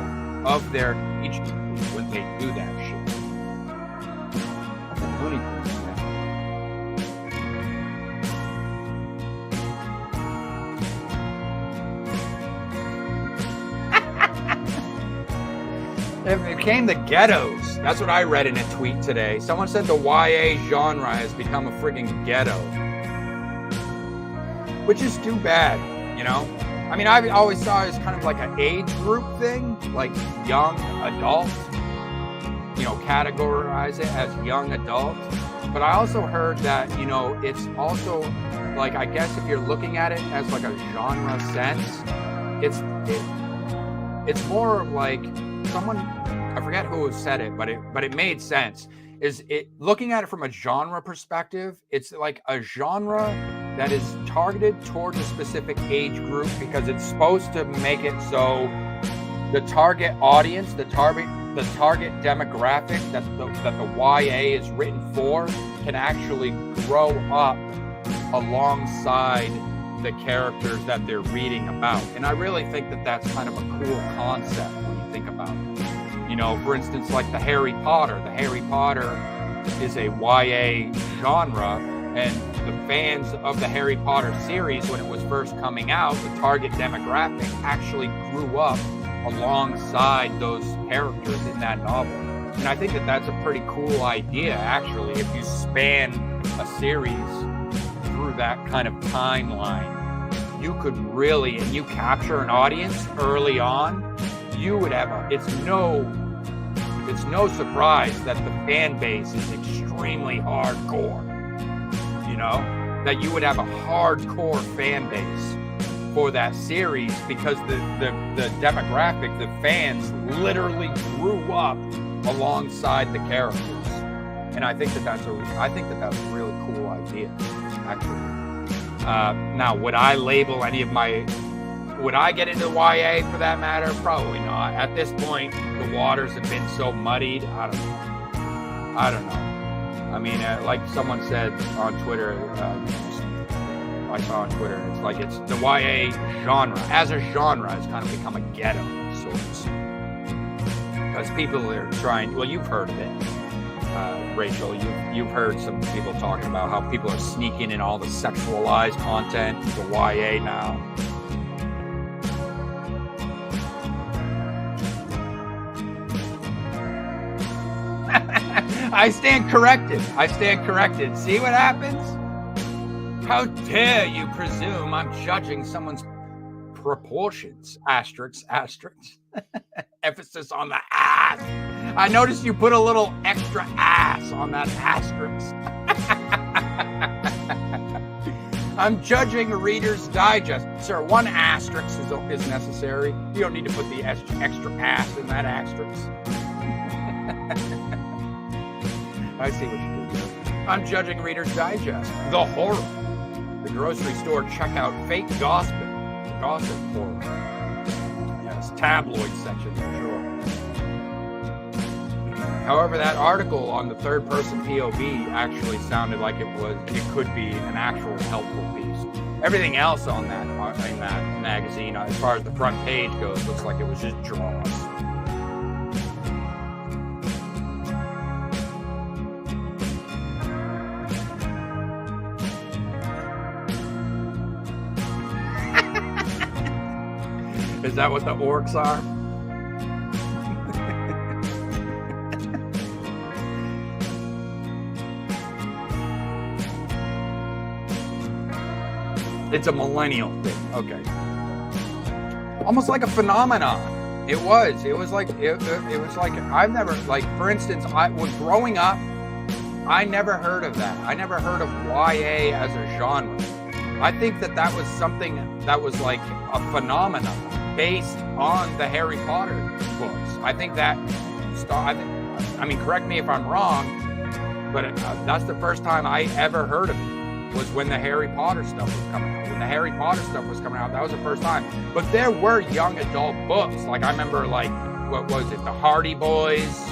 of their agency when they do that shit. That's a Looney Tunes, man. It became the ghettos. That's what I read in a tweet today. Someone said the YA genre has become a friggin' ghetto. Which is too bad, you know? I mean, I always saw it as kind of like an age group thing, like young adult, you know, categorize it as young adult. But I also heard that, you know, it's also like, I guess if you're looking at it as like a genre sense, it's more like someone, I forget who said it, but it made sense. Is it looking at it from a genre perspective? It's like a genre that is targeted towards a specific age group because it's supposed to make it so the target audience, the target demographic that the YA is written for can actually grow up alongside the characters that they're reading about. And I really think that that's kind of a cool concept when you think about it. You know, for instance, like the Harry Potter. The Harry Potter is a YA genre, and the fans of the Harry Potter series, when it was first coming out, the target demographic actually grew up alongside those characters in that novel. And I think that that's a pretty cool idea, actually, if you span a series through that kind of timeline. You could really, and you capture an audience early on, you would have it's no surprise that the fan base is extremely hardcore. You know, that you would have a hardcore fan base for that series because the demographic, the fans literally grew up alongside the characters. And I think that that's a really cool idea, actually. Now, would I label any of my... Would I get into YA for that matter? Probably not. At this point, the waters have been so muddied. I don't know. I mean, like someone said on Twitter, I saw on Twitter, it's like it's the YA genre. As a genre, has kind of become a ghetto of sorts. Because people are trying... Well, you've heard of it. Rachel, you've heard some people talking about how people are sneaking in all the sexualized content to YA now. I stand corrected. See what happens? How dare you presume I'm judging someone's proportions? Asterisks. Emphasis on the ass. I noticed you put a little extra ass on that asterisk. I'm judging Reader's Digest. Sir, one asterisk is necessary. You don't need to put the extra ass in that asterisk. I see what you did there. I'm judging Reader's Digest. The horror. The grocery store checkout fake gossip. The gossip horror. Yes, tabloid section for sure. However, that article on the third person POV actually sounded like it could be an actual helpful piece. Everything else on that in that magazine, as far as the front page goes, looks like it was just draws. Is that what the orcs are? It's a millennial thing. Okay. Almost like a phenomenon. It was like I've never, like, for instance, when growing up, I never heard of that. I never heard of YA as a genre. I think that was something that was like a phenomenon based on the Harry Potter books. I think that I mean, correct me if I'm wrong, but that's the first time I ever heard of it, was when the Harry Potter stuff was coming out. When the Harry Potter stuff was coming out, that was the first time. But there were young adult books. Like, I remember, like, what was it? The Hardy Boys.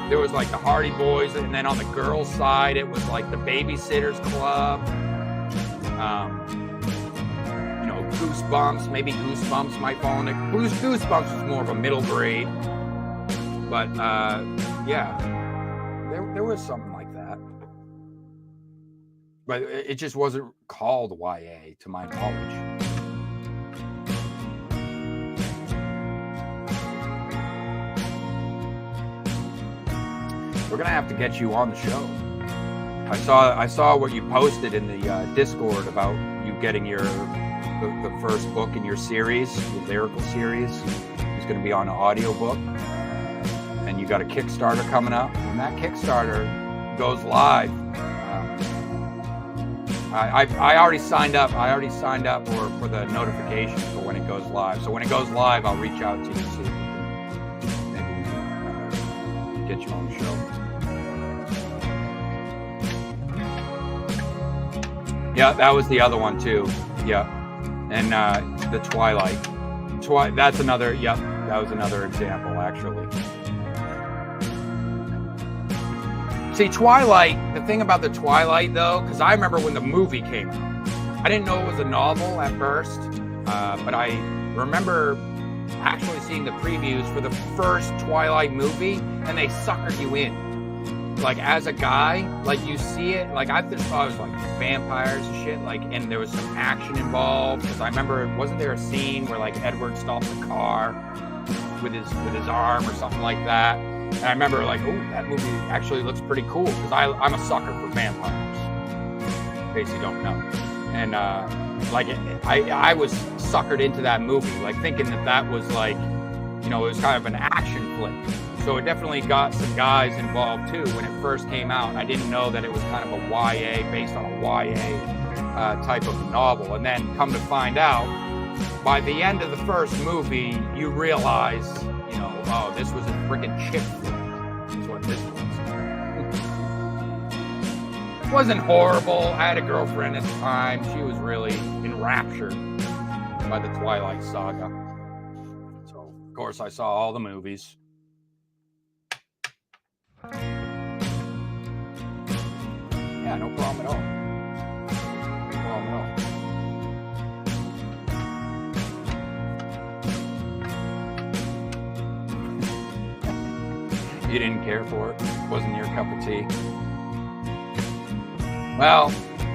There was, like, the Hardy Boys. And then on the girls' side, it was, like, the Babysitter's Club. You know, Goosebumps. Maybe Goosebumps might fall into... Goosebumps was more of a middle grade. But, yeah. There was something like that. But it just wasn't called YA, to my knowledge. we're gonna have to get you on the show. I saw what you posted in the Discord about you getting the first book in your series, your lyrical series. It's going to be on an audiobook, and you got a Kickstarter coming up. When that Kickstarter goes live, I already signed up. I already signed up for the notification for when it goes live. So when it goes live, I'll reach out to you and see if maybe we can get you on the show. Yeah, that was the other one too. Yeah, and the Twilight. That's another. Yep, that was another example actually. See, Twilight. The thing about the Twilight though, because I remember when the movie came out, I didn't know it was a novel at first, but I remember actually seeing the previews for the first Twilight movie, and they suckered you in. Like as a guy, like you see it, like I just thought it was like vampires and shit, like, and there was some action involved. Because I remember, wasn't there a scene where like Edward stops the car with his arm or something like that? And I remember like, oh, that movie actually looks pretty cool because I'm a sucker for vampires. In case you don't know, and like I was suckered into that movie, like thinking that was like, you know, it was kind of an action flick. So it definitely got some guys involved too when it first came out. I didn't know that it was kind of a YA, based on a YA type of novel. And then come to find out, by the end of the first movie, you realize, you know, oh, this was a freaking chick flick. Is what this was. It wasn't horrible. I had a girlfriend at the time. She was really enraptured by the Twilight Saga. So, of course, I saw all the movies. Yeah, no problem at all. No problem at all. You didn't care for it. Wasn't your cup of tea. Well,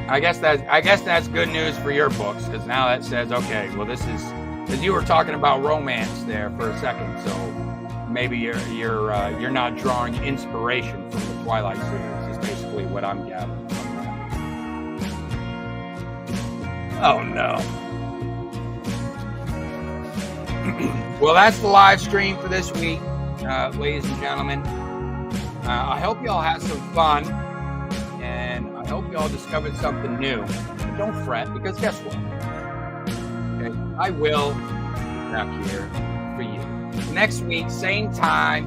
I guess that's good news for your books, because now that says, okay, well, this is, because you were talking about romance there for a second, so maybe you're not drawing inspiration from the Twilight series, is basically what I'm gathering from that. Oh no. Well, that's the live stream for this week, ladies and gentlemen. I hope y'all had some fun, and I hope y'all discovered something new. But don't fret, because guess what? Okay, I will be back here for you. Next week, same time,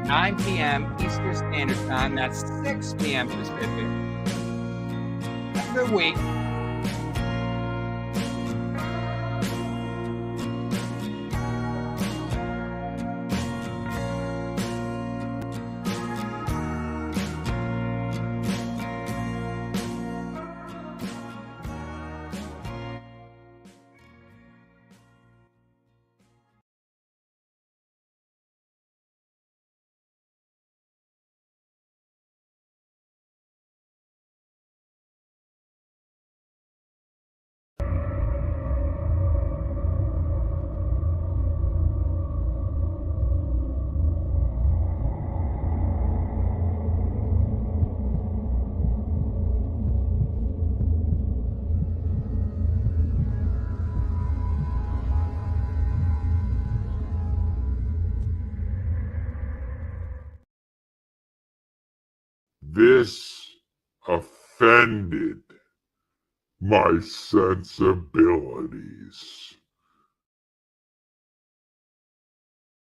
9 p.m. Eastern Standard Time. That's 6 p.m. Pacific. Have a good week. This offended my sensibilities.